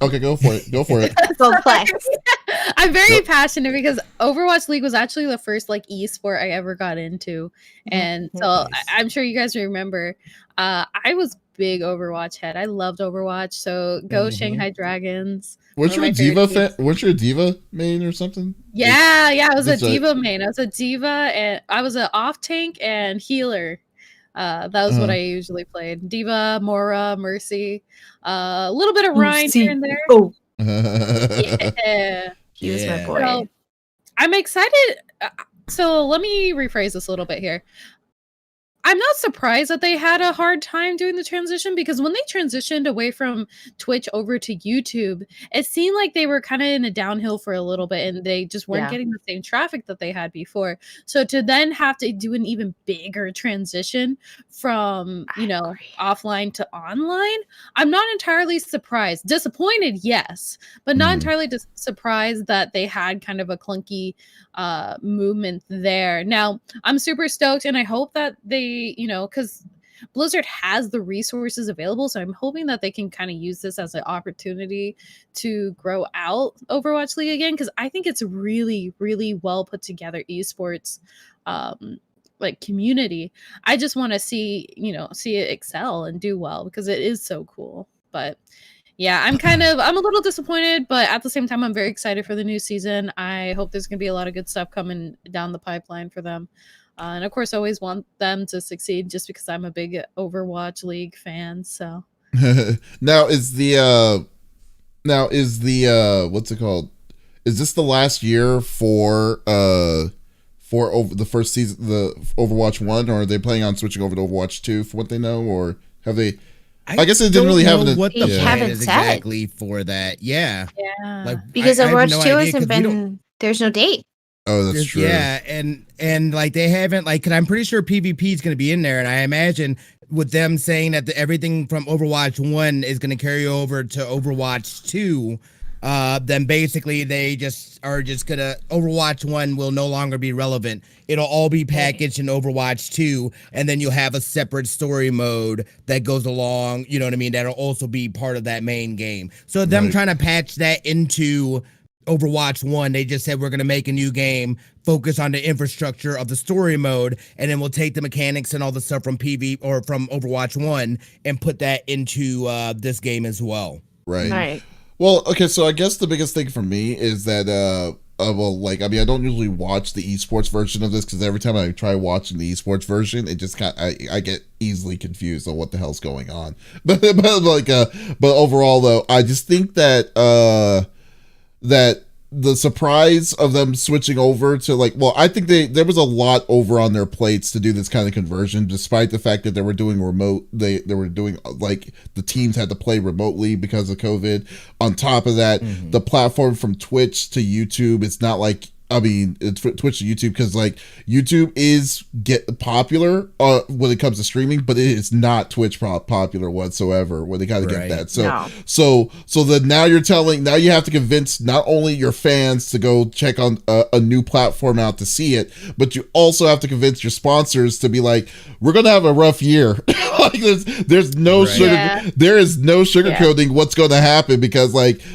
okay, go for it. Go for it. Go flex. I'm very passionate because Overwatch League was actually the first like esport I ever got into, and so Nice. I'm sure you guys remember. I was big Overwatch head. I loved Overwatch. So go Shanghai Dragons. Weren't you a diva fan? Weren't you a diva main or something? Yeah, I was a That's right. diva main. I was a diva, and I was an off tank and healer. That was what I usually played. Diva, Mora, Mercy, a little bit of Ryan here and there. Oh, Yeah. he was my boy. So, I'm excited. So let me rephrase this a little bit here. I'm not surprised that they had a hard time doing the transition, because when they transitioned away from Twitch over to YouTube, it seemed like they were kind of in a downhill for a little bit, and they just weren't getting the same traffic that they had before. So to then have to do an even bigger transition from, offline to online, I'm not entirely surprised. Disappointed, yes, but not entirely surprised that they had kind of a clunky movement there. Now, I'm super stoked, and I hope that they, because Blizzard has the resources available, so I'm hoping that they can kind of use this as an opportunity to grow out Overwatch League again, because I think it's really, really well put together esports like community. I just want to see it excel and do well, because it is so cool. But yeah, I'm a little disappointed, but at the same time, I'm very excited for the new season. I hope there's going to be a lot of good stuff coming down the pipeline for them. And of course, I always want them to succeed, just because I'm a big Overwatch League fan. So now is the what's it called? Is this the last year for over the first season, the Overwatch 1, or are they planning on switching over to Overwatch 2 for what they know, or have they? I guess it didn't really have what the plan haven't is said. exactly for that. Yeah. Because I have Overwatch no 2 idea, hasn't 'cause we don't- been. There's no date. Oh, that's true. Yeah, and like they haven't, like, cause I'm pretty sure PvP is going to be in there, and I imagine with them saying that everything from Overwatch 1 is going to carry over to Overwatch 2, then basically they are just gonna, Overwatch 1 will no longer be relevant. It'll all be packaged in Overwatch 2, and then you'll have a separate story mode that goes along, you know what I mean, that'll also be part of that main game. So them trying to patch that into Overwatch 1, they just said we're going to make a new game, focus on the infrastructure of the story mode, and then we'll take the mechanics and all the stuff from PV or from Overwatch 1 and put that into this game as well. Right. Well, okay, so I guess the biggest thing for me is that I don't usually watch the esports version of this, because every time I try watching the esports version, it just I get easily confused on what the hell's going on. But overall though, I just think that that the surprise of them switching over to I think there was a lot over on their plates to do this kind of conversion, despite the fact that they were doing remote. They were doing the teams had to play remotely because of COVID. On top of that, the platform from Twitch to YouTube, it's not like, I mean, it's Twitch to YouTube, because YouTube is popular when it comes to streaming, but it is not Twitch popular whatsoever. When they kind of get that, so then now you have to convince not only your fans to go check on a new platform out to see it, but you also have to convince your sponsors to be like, we're gonna have a rough year. There's no sugar. There is no sugarcoating what's going to happen, because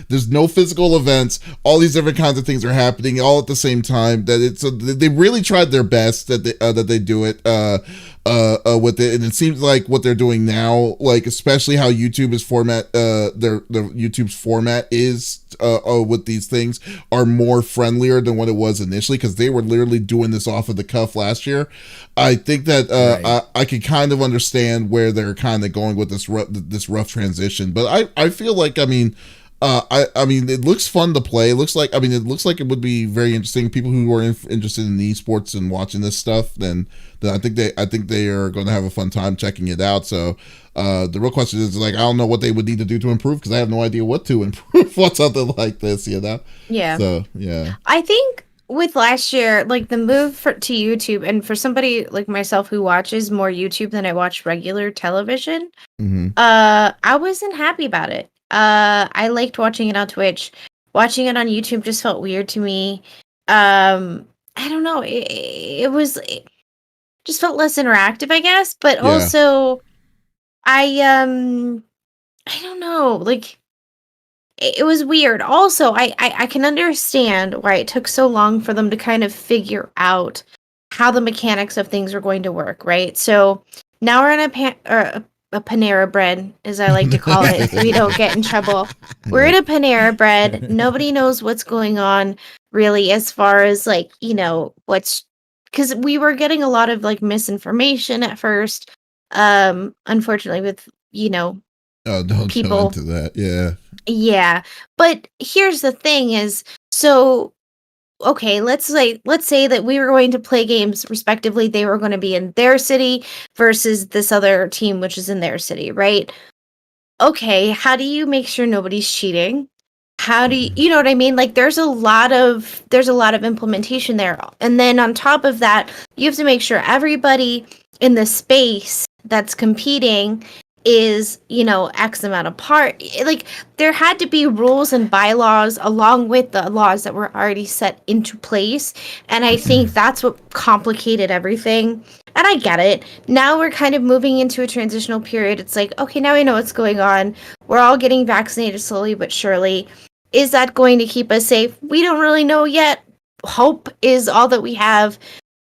there's no physical events. All these different kinds of things are happening all at the same time. They really tried their best that they do it with it, and it seems like what they're doing now, especially how YouTube is their YouTube's format is with these things, are more friendlier than what it was initially, because they were literally doing this off of the cuff last year. I think that I can kind of understand where they're kind of going with this rough transition, but I feel like, I mean, it looks fun to play. It looks like it would be very interesting. People who are interested in esports and watching this stuff, then I think they are going to have a fun time checking it out. So the real question is, I don't know what they would need to do to improve, because I have no idea what to improve on something like this, Yeah. So yeah. I think with last year, the move to YouTube, and for somebody like myself who watches more YouTube than I watch regular television, I wasn't happy about it. I liked watching it on Twitch. Watching it on YouTube just felt weird to me. I don't know. It just felt less interactive, I guess. But also, I I don't know, like it was weird. Also, I can understand why it took so long for them to kind of figure out how the mechanics of things were going to work, right? So now we're in a Panera Bread, as I like to call it. We don't get in trouble. We're in a Panera Bread. Nobody knows what's going on really, as far as like, what's, because we were getting a lot of like misinformation at first. Unfortunately, with Oh, don't go people. into that. Yeah. Yeah. But here's the thing is, so okay, let's say that we were going to play games respectively. They were going to be in their city versus this other team which is in their city, right? Okay, how do you make sure nobody's cheating? How do you know what I mean? Like there's a lot of implementation there. And then on top of that, you have to make sure everybody in the space that's competing is, X amount apart. Like there had to be rules and bylaws along with the laws that were already set into place. And I think that's what complicated everything. And I get it. Now we're kind of moving into a transitional period. It's like, okay, now we know what's going on. We're all getting vaccinated slowly but surely. Is that going to keep us safe? We don't really know yet. Hope is all that we have.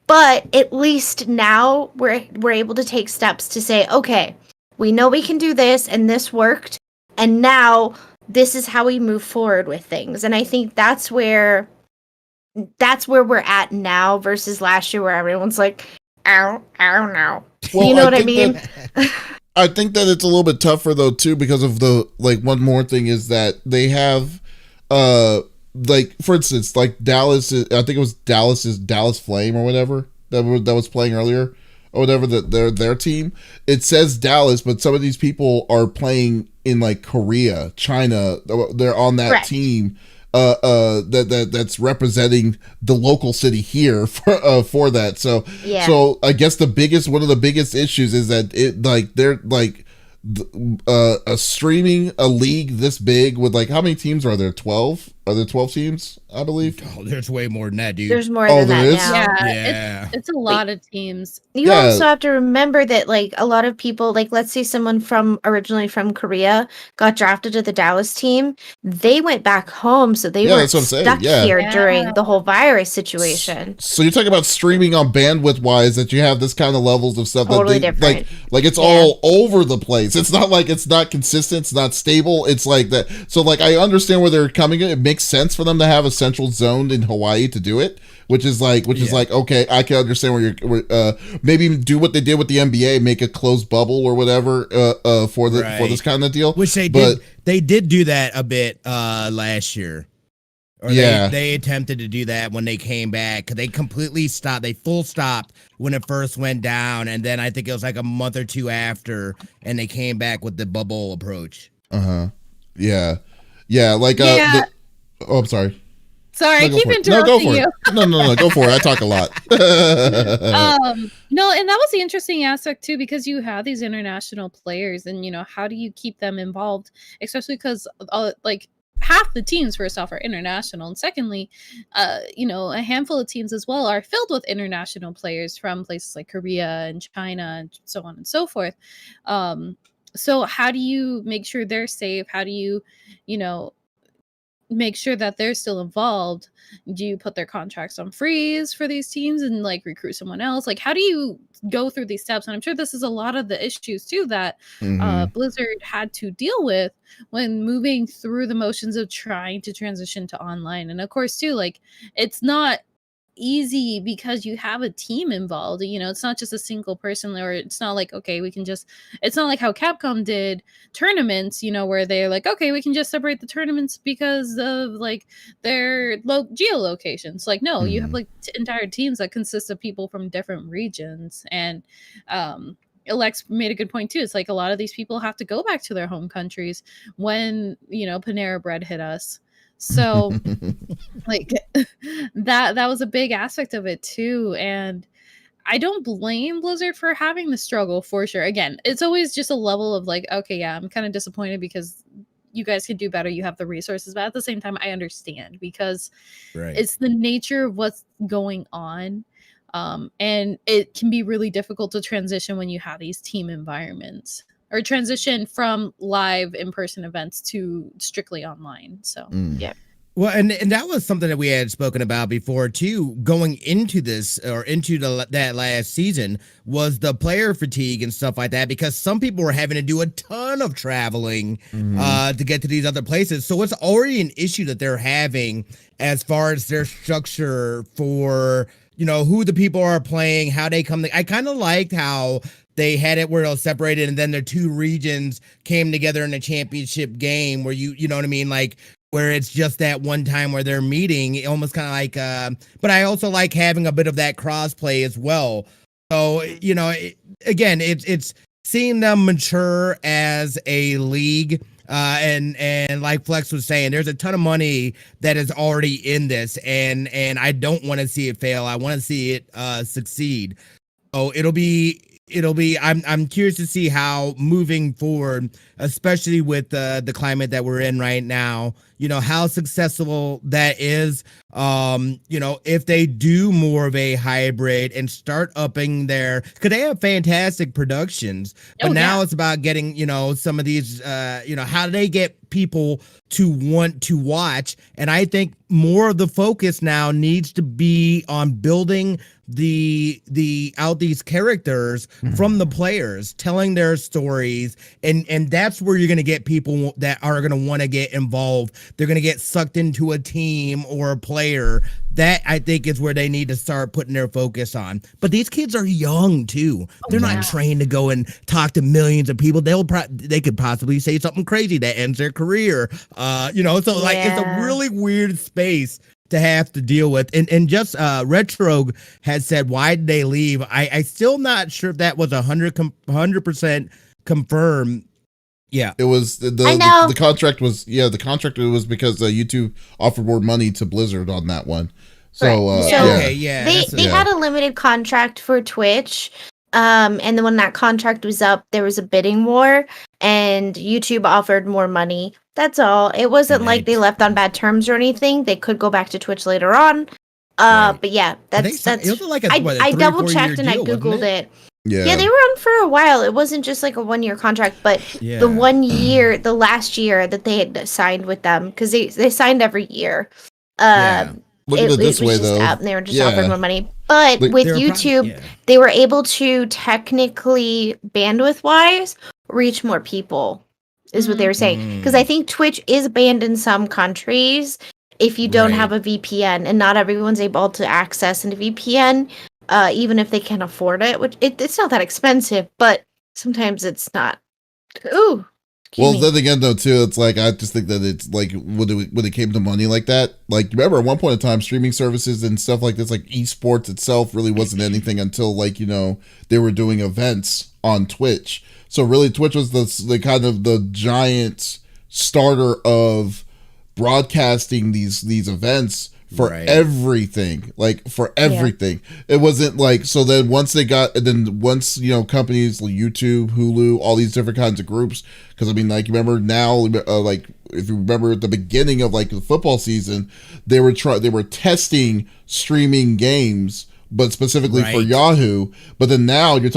But at least now we're able to take steps to say, okay, we know we can do this and this worked. And now this is how we move forward with things. And I think that's where we're at now versus last year where everyone's like, I don't know. Well, You know what I mean? I think that it's a little bit tougher though too, because of the, like, one more thing is that they have like, for instance, like Dallas, I think it was Dallas Flame or whatever that was playing earlier or whatever, that their team, it says Dallas, but some of these people are playing in like Korea, China. They're on that Correct. team that's representing the local city here for that. So Yeah. so I guess one of the biggest issues is that they're like streaming a league this big with, like, how many teams are there? 12? Are there 12 teams? I believe. Oh, there's way more than that, dude. There's more Oh, than there that is? now. Yeah, Yeah. it's a lot of teams. You Yeah. also have to remember that, like, a lot of people, like, let's say someone originally from Korea got drafted to the Dallas team. They went back home, so they Yeah, weren't that's what I'm saying, stuck yeah. here Yeah. during the whole virus situation. So you're talking about streaming on bandwidth wise, that you have this kind of levels of stuff Totally that different. like it's Yeah. all over the place. It's not like it's not consistent, it's not stable. It's like that. So like I understand where they're coming in. It makes sense for them to have a central zone in Hawaii to do it, which is like okay, I can understand where maybe do what they did with the NBA, make a closed bubble or whatever for this kind of deal. Which they But- did. They did do that a bit last year. Or Yeah. they attempted to do that when they came back. They completely stopped. They full stopped when it first went down, and then I think it was like a month or two after, and they came back with the bubble approach. Yeah. Like Yeah. oh, I'm sorry. Sorry, I No, go keep for it. interrupting No, you. go for it. No, go for it. I talk a lot. No, and that was the interesting aspect too, because you have these international players, and how do you keep them involved, especially because like half the teams first off are international, and secondly, a handful of teams as well are filled with international players from places like Korea and China and so on and so forth. So how do you make sure they're safe? How do you make sure that they're still involved? Do you put their contracts on freeze for these teams and like recruit someone else? Like, how do you go through these steps? And I'm sure this is a lot of the issues too that Blizzard had to deal with when moving through the motions of trying to transition to online. And of course too, like, it's not easy because you have a team involved. It's not just a single person, or it's not like, okay, it's not like how Capcom did tournaments, where they're like, okay, we can just separate the tournaments because of like their geolocations. Like, no, you have like entire teams that consist of people from different regions. And Alex made a good point too. It's like a lot of these people have to go back to their home countries when Panera Bread hit us. So like that was a big aspect of it too. And I don't blame Blizzard for having the struggle, for sure. Again, it's always just a level of like, okay, yeah, I'm kind of disappointed because you guys can do better, you have the resources, but at the same time I understand because it's the nature of what's going on. And it can be really difficult to transition when you have these team environments, or transition from live in-person events to strictly online. So Yeah. Well, and that was something that we had spoken about before too. Going into this or into that last season was the player fatigue and stuff like that, because some people were having to do a ton of traveling to get to these other places. So it's already an issue that they're having as far as their structure for, you know, who the people are playing, how they come. I kind of liked how they had it where it was separated, and then the two regions came together in a championship game where you know what I mean, like, where it's just that one time where they're meeting, almost kind of like, but I also like having a bit of that cross-play as well. So, you know, again, it's seeing them mature as a league, and like Flex was saying, there's a ton of money that is already in this, and I don't want to see it fail. I want to see it succeed. So it'll be I'm curious to see how moving forward, especially with the climate that we're in right now, you know, how successful that is. You know, if they do more of a hybrid and start upping because they have fantastic productions, but now it's about getting, you know, some of these, you know, how do they get people to want to watch? And I think more of the focus now needs to be on building these characters from the players, telling their stories, and that's where you're going to get people that are going to want to get involved. They're going to get sucked into a team or a player. That, I think, is where they need to start putting their focus on. But these kids are young too. They're not trained to go and talk to millions of people. They could possibly say something crazy that ends their career. You know, so like it's a really weird space to have to deal with. And just Retro had said, why did they leave? I still not sure if that was 100% confirmed. Yeah, it was the contract was was because YouTube offered more money to Blizzard on that one. So, they had a limited contract for Twitch. And then when that contract was up, there was a bidding war, and YouTube offered more money. That's all. It wasn't like they left on bad terms or anything. They could go back to Twitch later on. But yeah, that's. It was like I double checked and I googled it. Yeah, they were on for a while. It wasn't just like a 1-year contract, but the 1 year, the last year that they had signed with them, because they signed every year. Look at it this way, though. And they were just offering more money. But with YouTube, they were able to technically, bandwidth-wise, reach more people, is what they were saying. Because I think Twitch is banned in some countries if you don't have a VPN, and not everyone's able to access into VPN, even if they can afford it. Which it's not that expensive, but sometimes it's not. Ooh. Well, then again, though, too, it's like, I just think that it's like when it came to money like that, like, remember at one point in time, streaming services and stuff like this, like esports itself really wasn't anything until, like, you know, they were doing events on Twitch. So really, Twitch was the kind of the giant starter of broadcasting these events for everything, like for everything. It wasn't like, so then once you know, companies like YouTube, Hulu, all these different kinds of groups, because I mean, like, you remember now, like, if you remember at the beginning of like the football season, they were testing streaming games, but specifically for Yahoo. But then now you're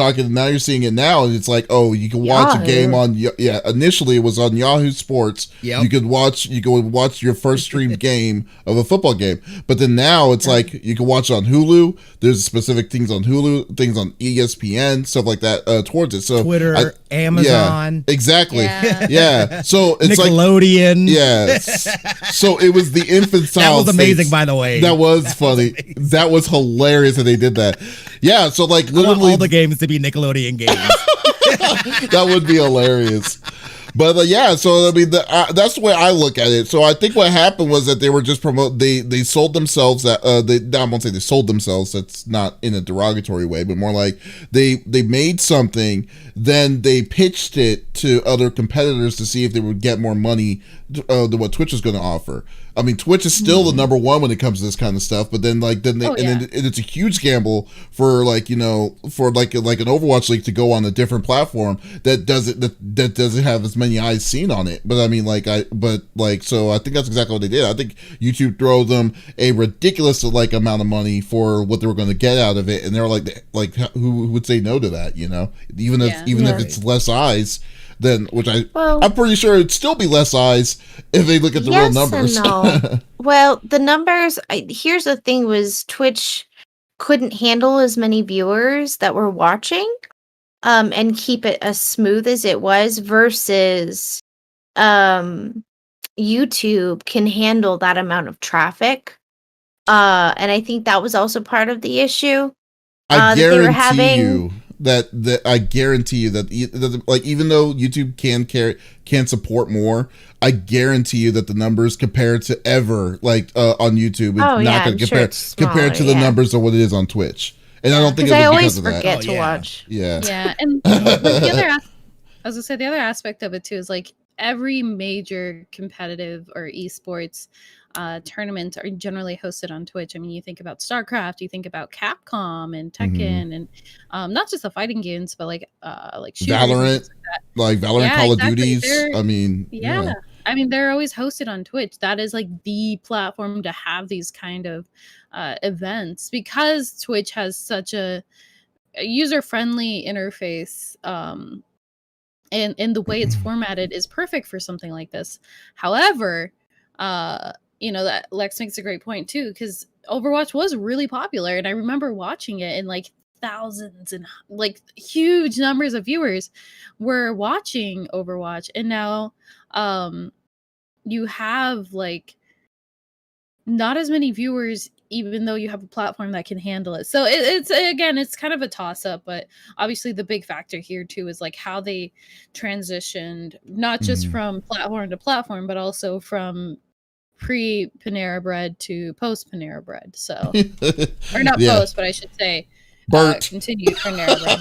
seeing it now, and it's like, oh, you can watch a game on initially it was on Yahoo Sports. You could watch your first streamed game of a football game. But then now it's like you can watch it on Hulu. There's specific things on Hulu, things on ESPN, stuff like that towards it. So Twitter, Amazon. Yeah, exactly. Yeah. So it's Nickelodeon. Like so it was the infantile. That was amazing, by the way. That was funny. That was hilarious that they did that. Yeah, so like literally I want all the games to be Nickelodeon games. That would be hilarious. But so I mean, that's the way I look at it. So I think what happened was that they were just they sold themselves. I won't say they sold themselves. That's not in a derogatory way, but more like they made something, then they pitched it to other competitors to see if they would get more money than what Twitch is going to offer. I mean, Twitch is still the number one when it comes to this kind of stuff, but then it's a huge gamble for like, you know, for like an Overwatch League to go on a different platform that doesn't have as many eyes seen on it. But I mean, so I think that's exactly what they did. I think YouTube threw them a ridiculous like amount of money for what they were going to get out of it, and they're like who would say no to that, you know? Even if it's less eyes. then which Well, I'm pretty sure it'd still be less eyes if they look at the real numbers. And no. Well, the numbers. Here's the thing: was Twitch couldn't handle as many viewers that were watching, and keep it as smooth as it was versus, YouTube can handle that amount of traffic. And I think that was also part of the issue. I that they were guarantee having. you that I guarantee you that like even though YouTube can support more, I guarantee you that the numbers compared to ever like on YouTube is not going to compare compared to the numbers of what it is on Twitch. And I don't think it was I always because of that. forget to watch. Yeah. Yeah, and the other I was gonna say the other aspect of it too is like every major competitive or esports tournament are generally hosted on Twitch. I mean, you think about StarCraft, you think about Capcom and Tekken, and not just the fighting games, but like shooters Valorant, like Valorant, yeah, Call exactly. of Duties. I mean, yeah. I mean, they're always hosted on Twitch. That is like the platform to have these kind of events because Twitch has such a user-friendly interface. And the way it's formatted is perfect for something like this. However, that Lex makes a great point too, because Overwatch was really popular, and I remember watching it, and like thousands and like huge numbers of viewers were watching Overwatch, and now you have like not as many viewers even though you have a platform that can handle it. So it's kind of a toss up, but obviously the big factor here too is like how they transitioned not just from platform to platform, but also from pre Panera Bread to post Panera Bread. So, or not post, but I should say continued Panera Bread.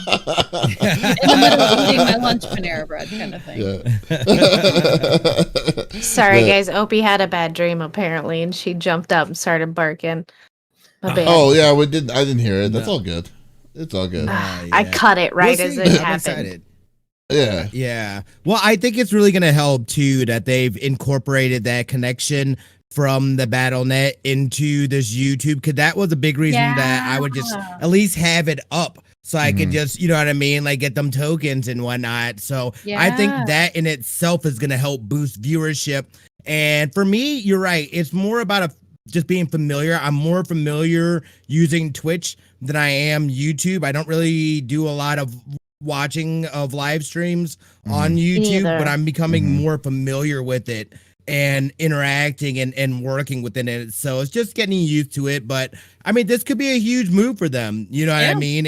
In the middle of eating my lunch Panera Bread kind of thing. Yeah. Sorry, guys. Opie had a bad dream apparently, and she jumped up and started barking. Oh yeah, I didn't hear it. That's all good. It's all good. I cut it right as it happened. Yeah. Yeah. Well, I think it's really going to help too that they've incorporated that connection from the BattleNet into this YouTube, because that was a big reason that I would just at least have it up so I could just, you know what I mean, like get them tokens and whatnot. So I think that in itself is going to help boost viewership. And for me, you're right. It's more about just being familiar. I'm more familiar using Twitch than I am YouTube. I don't really do a lot of watching of live streams on YouTube, but I'm becoming more familiar with it and interacting and working within it. So it's just getting used to it. But I mean, this could be a huge move for them. You know what I mean?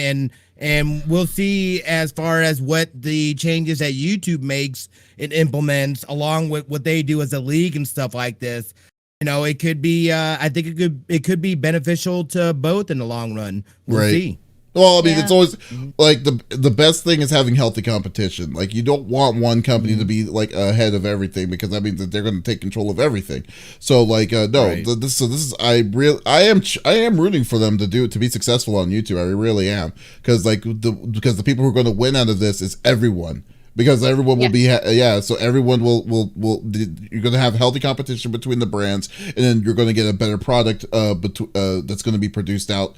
And we'll see as far as what the changes that YouTube makes and implements along with what they do as a league and stuff like this. You know, it could be, I think it could be beneficial to both in the long run. We'll see. Well, I mean, it's always like the best thing is having healthy competition. Like, you don't want one company to be like ahead of everything, because that means that they're going to take control of everything. So, like, this is I am rooting for them to be successful on YouTube. I really am, because the people who are going to win out of this is everyone. Because everyone will be, so everyone will you're going to have healthy competition between the brands, and then you're going to get a better product that's going to be produced out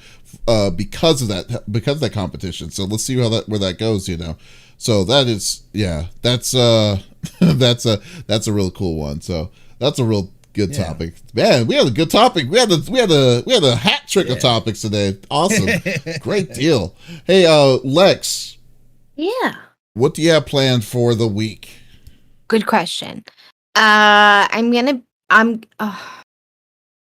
because of that competition. So let's see where that goes, you know. So that is, that's that's a real cool one. So that's a real good topic. Man, we had a good topic. We had a hat trick of topics today. Awesome. Great deal. Hey, Lex. Yeah. What do you have planned for the week? Good question. I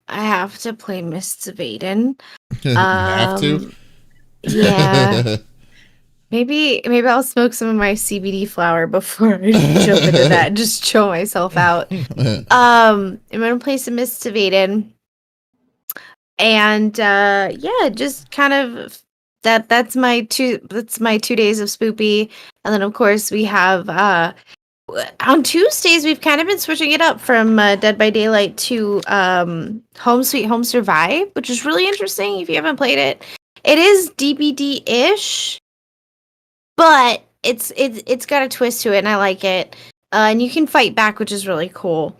have to play Mists of Aiden. You have to? Yeah. Maybe I'll smoke some of my CBD flower before I jump into that and just chill myself out. I'm gonna play some Mists of Aiden. And just kind of that's my 2 days of Spoopy. And then of course we have on Tuesdays we've kind of been switching it up from Dead by Daylight to Home Sweet Home Survive, which is really interesting if you haven't played it. It is DBD-ish, but it's got a twist to it and I like it. And you can fight back, which is really cool.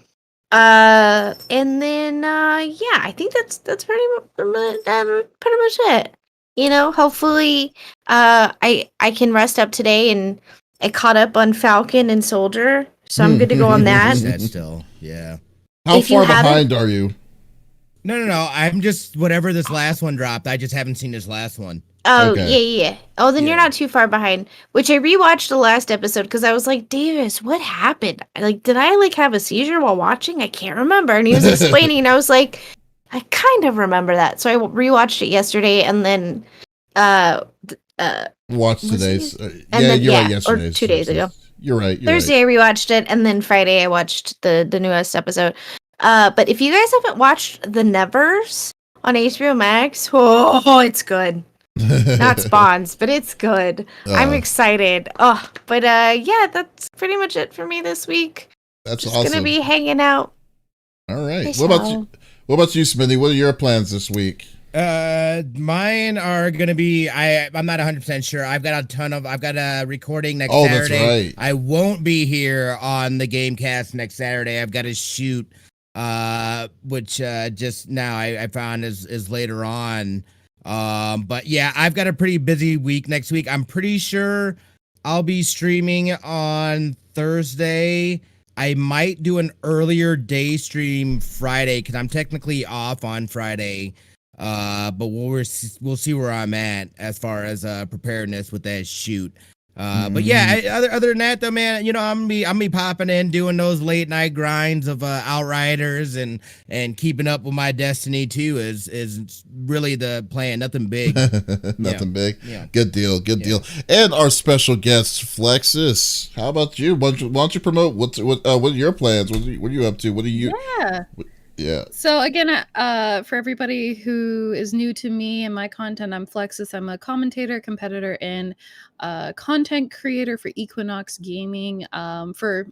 And then I think that's pretty much it. You know, hopefully I can rest up today and I caught up on Falcon and Soldier, so I'm good to go on that. That still, yeah. How If you far haven't- behind are you? No. I'm just whatever this last one dropped. I just haven't seen this last one. Oh, Okay. yeah. Oh, then you're Yeah. not too far behind. Which I rewatched the last episode because I was like, Davis, what happened? Like, did I like have a seizure while watching? I can't remember. And he was explaining, and I was like, I kind of remember that. So I rewatched it yesterday, and then Watch Was today's. it? Yeah, then- you're yeah, right. or Yesterday's. 2 days ago. You're right. Thursday I rewatched it, and then Friday I watched the newest episode. But if you guys haven't watched The Nevers on HBO Max, oh, it's good. Not spawns, but it's good. I'm excited. Oh, but yeah, that's pretty much it for me this week. That's Just awesome. gonna be hanging out. All right. Peace What about out. you? What about you, Smitty? What are your plans this week? Mine are gonna be. I'm not 100% sure. I've got a recording next Oh, that's Saturday. right. I won't be here on the GameCast next Saturday. I've got to shoot, which just now I found is later on. But yeah, I've got a pretty busy week next week. I'm pretty sure I'll be streaming on Thursday. I might do an earlier day stream Friday because I'm technically off on Friday. But we'll see where I'm at as far as preparedness with that shoot. But yeah, other than that though, man, you know, I'm be popping in doing those late night grinds of Outriders and keeping up with my Destiny 2 is really the plan. Nothing big. Nothing big. Yeah. Good deal. Good deal. And our special guest, Flexiss. How about you? Why don't you promote what are your plans? What are you up to? What are you? Yeah. Yeah. So again, for everybody who is new to me and my content, I'm Flexiss. I'm a commentator, competitor, and content creator for Equinox Gaming. For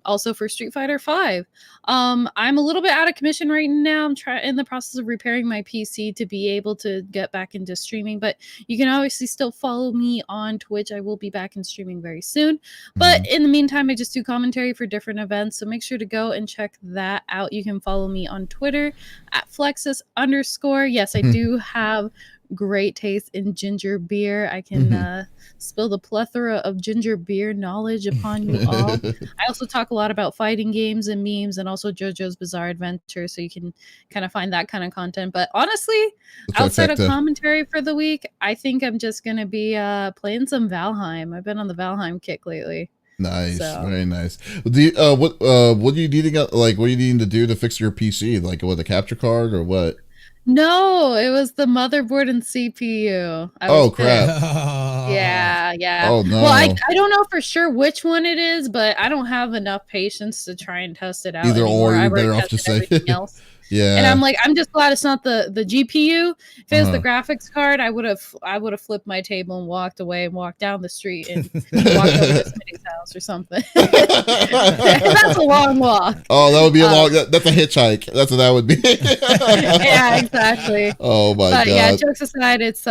Street Fighter V. I'm a little bit out of commission right now. I'm in the process of repairing my PC to be able to get back into streaming. But you can obviously still follow me on Twitch. I will be back in streaming very soon. But in the meantime, I just do commentary for different events. So make sure to go and check that out. You can follow me on Twitter at Flexiss_. Yes, I do have great taste in ginger beer. I can spill the plethora of ginger beer knowledge upon you all. I also talk a lot about fighting games and memes and also JoJo's Bizarre Adventure, so you can kind of find that kind of content. But honestly, outside of commentary for the week, I think I'm just going to be playing some Valheim. I've been on the Valheim kick lately. Nice, So. very nice. Do you, what are you needing? Like, what are you needing to do to fix your PC? Like, what, a capture card or what? No, it was the motherboard and CPU. Oh crap! Yeah. Oh no. Well, I don't know for sure which one it is, but I don't have enough patience to try and test it out. Either anymore. or, you're I've already better off tested just saying. everything else. Yeah. And I'm like, I'm just glad it's not the GPU. If it was the graphics card, I would have flipped my table and walked away and walked down the street and walked over to somebody's house or something. That's a long walk. Oh, that would be a long. That's a hitchhike. That's what that would be. Yeah, exactly. Oh my god. Yeah, jokes aside, it's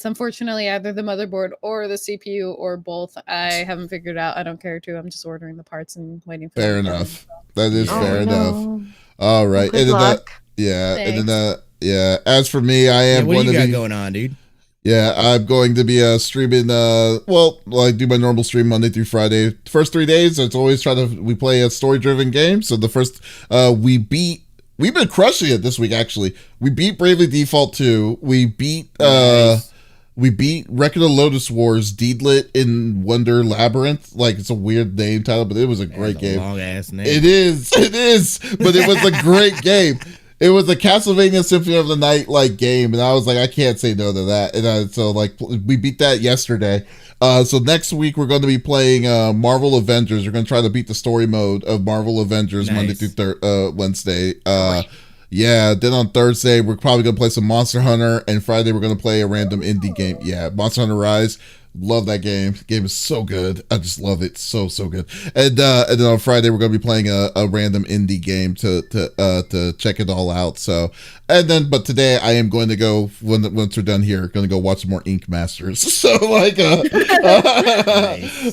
unfortunately either the motherboard or the CPU or both. I haven't figured out. I don't care to. I'm just ordering the parts and waiting for. Fair them to come. enough. That is Oh, fair no. enough. All right. Good And then luck. and then as for me, I am what going do you to got be going on, dude? Yeah, I'm going to be streaming do my normal stream Monday through Friday. The first 3 days, it's always we play a story-driven game. So the first we've been crushing it this week actually. We beat Bravely Default 2. We beat Nice. we beat Record of Lotus Wars Deedlit in Wonder Labyrinth. Like, it's a weird name title, but it was a great game. Long ass name. It is, but it was a great game. It was a Castlevania Symphony of the Night like game, and I was like, I can't say no to that. And so like we beat that yesterday. So next week we're going to be playing Marvel Avengers. We're going to try to beat the story mode of Marvel Avengers Monday Nice. through Wednesday. Yeah, then on Thursday we're probably gonna play some Monster Hunter, and Friday we're gonna play a random indie game. Yeah, Monster Hunter Rise. Love that game. The game is so good. I just love it. So good. And then on Friday we're gonna be playing a random indie game to check it all out. So but today I am going to go once we're done here, gonna go watch some more Ink Masters. So like Nice.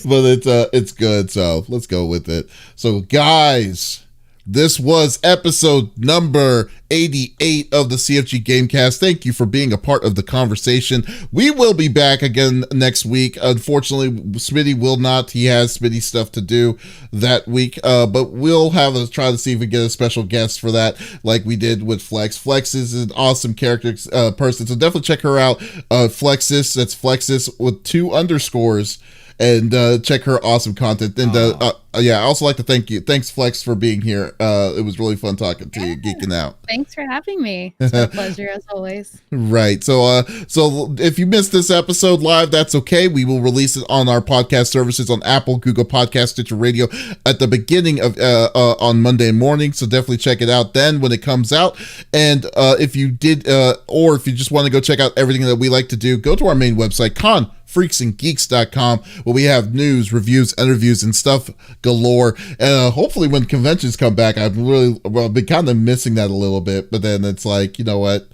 but it's good. So let's go with it. So guys, This was episode number 88 of the CFG GameCast. Thank you for being a part of the conversation. We will be back again next week. Unfortunately, Smitty will not. He has Smitty stuff to do that week, but we'll try to see if we get a special guest for that, like we did with Flex. Flex is an awesome character person, so definitely check her out. Flexiss, that's Flexiss with 2 underscores. And check her awesome content. And I also like to thanks Flex for being here. It was really fun talking to you, geeking out. Thanks for having me. It's been a pleasure as always. Right. So if you missed this episode live, that's okay. We will release it on our podcast services on Apple, Google Podcast, Stitcher Radio at the beginning of on Monday morning. So definitely check it out then when it comes out. And if you did or if you just want to go check out everything that we like to do, go to our main website, freaksandgeeks.com, where we have news, reviews, interviews, and stuff galore. And hopefully when conventions come back, I've been kind of missing that a little bit, but then it's like, you know what,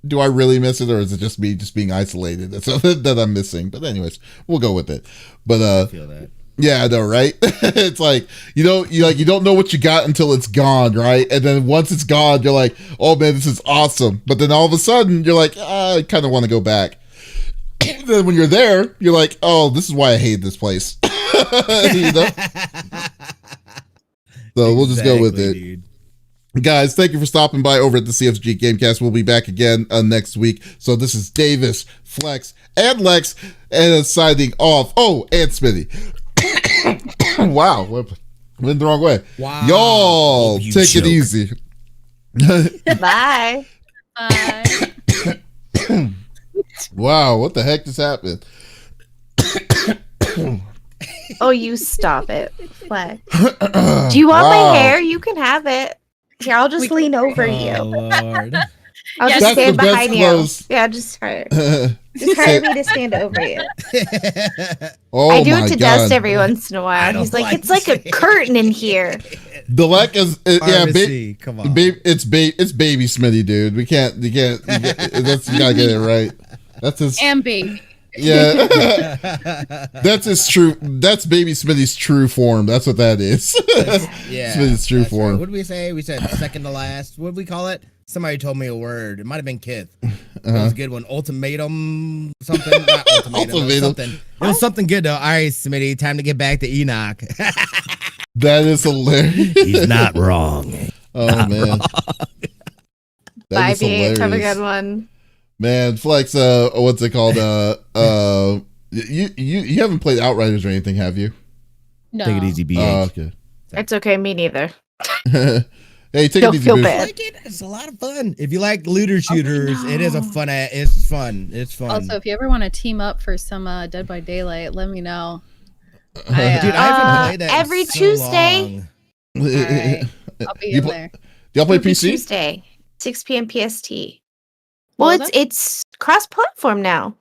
do I really miss it, or is it just me just being isolated that I'm missing? But anyways, we'll go with it. But I feel that. Yeah, I know, right? It's like you don't know what you got until it's gone, right? And then once it's gone, you're like, oh man, this is awesome. But then all of a sudden you're like, I kind of want to go back. Then when you're there, you're like, oh, this is why I hate this place. You know? So we'll just go with it. Dude. Guys, thank you for stopping by over at the CFG GameCast. We'll be back again next week. So this is Davis, Flex, and Lex, and signing off. Oh, and Smitty. Wow, went the wrong way. Wow. Y'all, take it easy. Bye. Bye. Wow, what the heck just happened? Oh, you stop it. What? Do you want my hair? You can have it. Here, I'll just lean over you. Lord. I'll Yes. just stand behind you. close. Yeah, just hire me to stand over you. Oh, I do my it to God. Dust every once in a while. He's like, it's like a curtain in here. The lack is come on. it's baby Smitty, dude. You gotta get it right. That's his And baby. yeah. That's baby Smitty's true form. That's what that is. Yeah, Smitty's true form. Right. What did we say? We said second to last. What did we call it? Somebody told me a word. It might have been Kith. That was a good one. Ultimatum something. Not ultimatum. Ultimatum. It was something good though. All right, Smitty, time to get back to Enoch. That is hilarious. He's not wrong. Oh not man. Wrong. That is Bye, hilarious. have a good one. Man, Flex, what's it called? You haven't played Outriders or anything, have you? No. Take it easy, BH. Oh, okay. It's okay, me neither. Hey, take Don't it easy, feel Boosh. bad. Like it. It's a lot of fun. If you like looter shooters, it is a fun. It's fun. It's fun. Also, if you ever want to team up for some Dead by Daylight, let me know. Dude, I haven't played that in every so Tuesday. long. All right. I'll be in there. Y'all play Every PC? Tuesday, 6 p.m. PST. Well, Well, it's cross-platform now.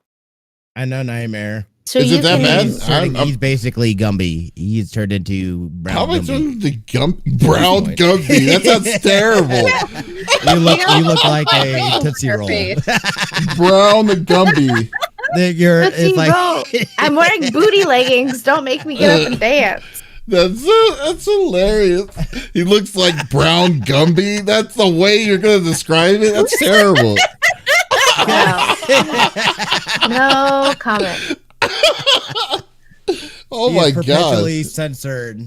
I know Nightmare. So Is you it that can bad? He's basically Gumby. He's turned into brown How am I Gumby. doing the brown Gumby? That sounds terrible. You look like a Tootsie Roll. Brown Gumby. Tootsie Roll. I'm wearing booty leggings. Don't make me get up and dance. That's hilarious. He looks like brown Gumby. That's the way you're gonna describe it. That's terrible. No comment. Oh He my is perpetually god. censored.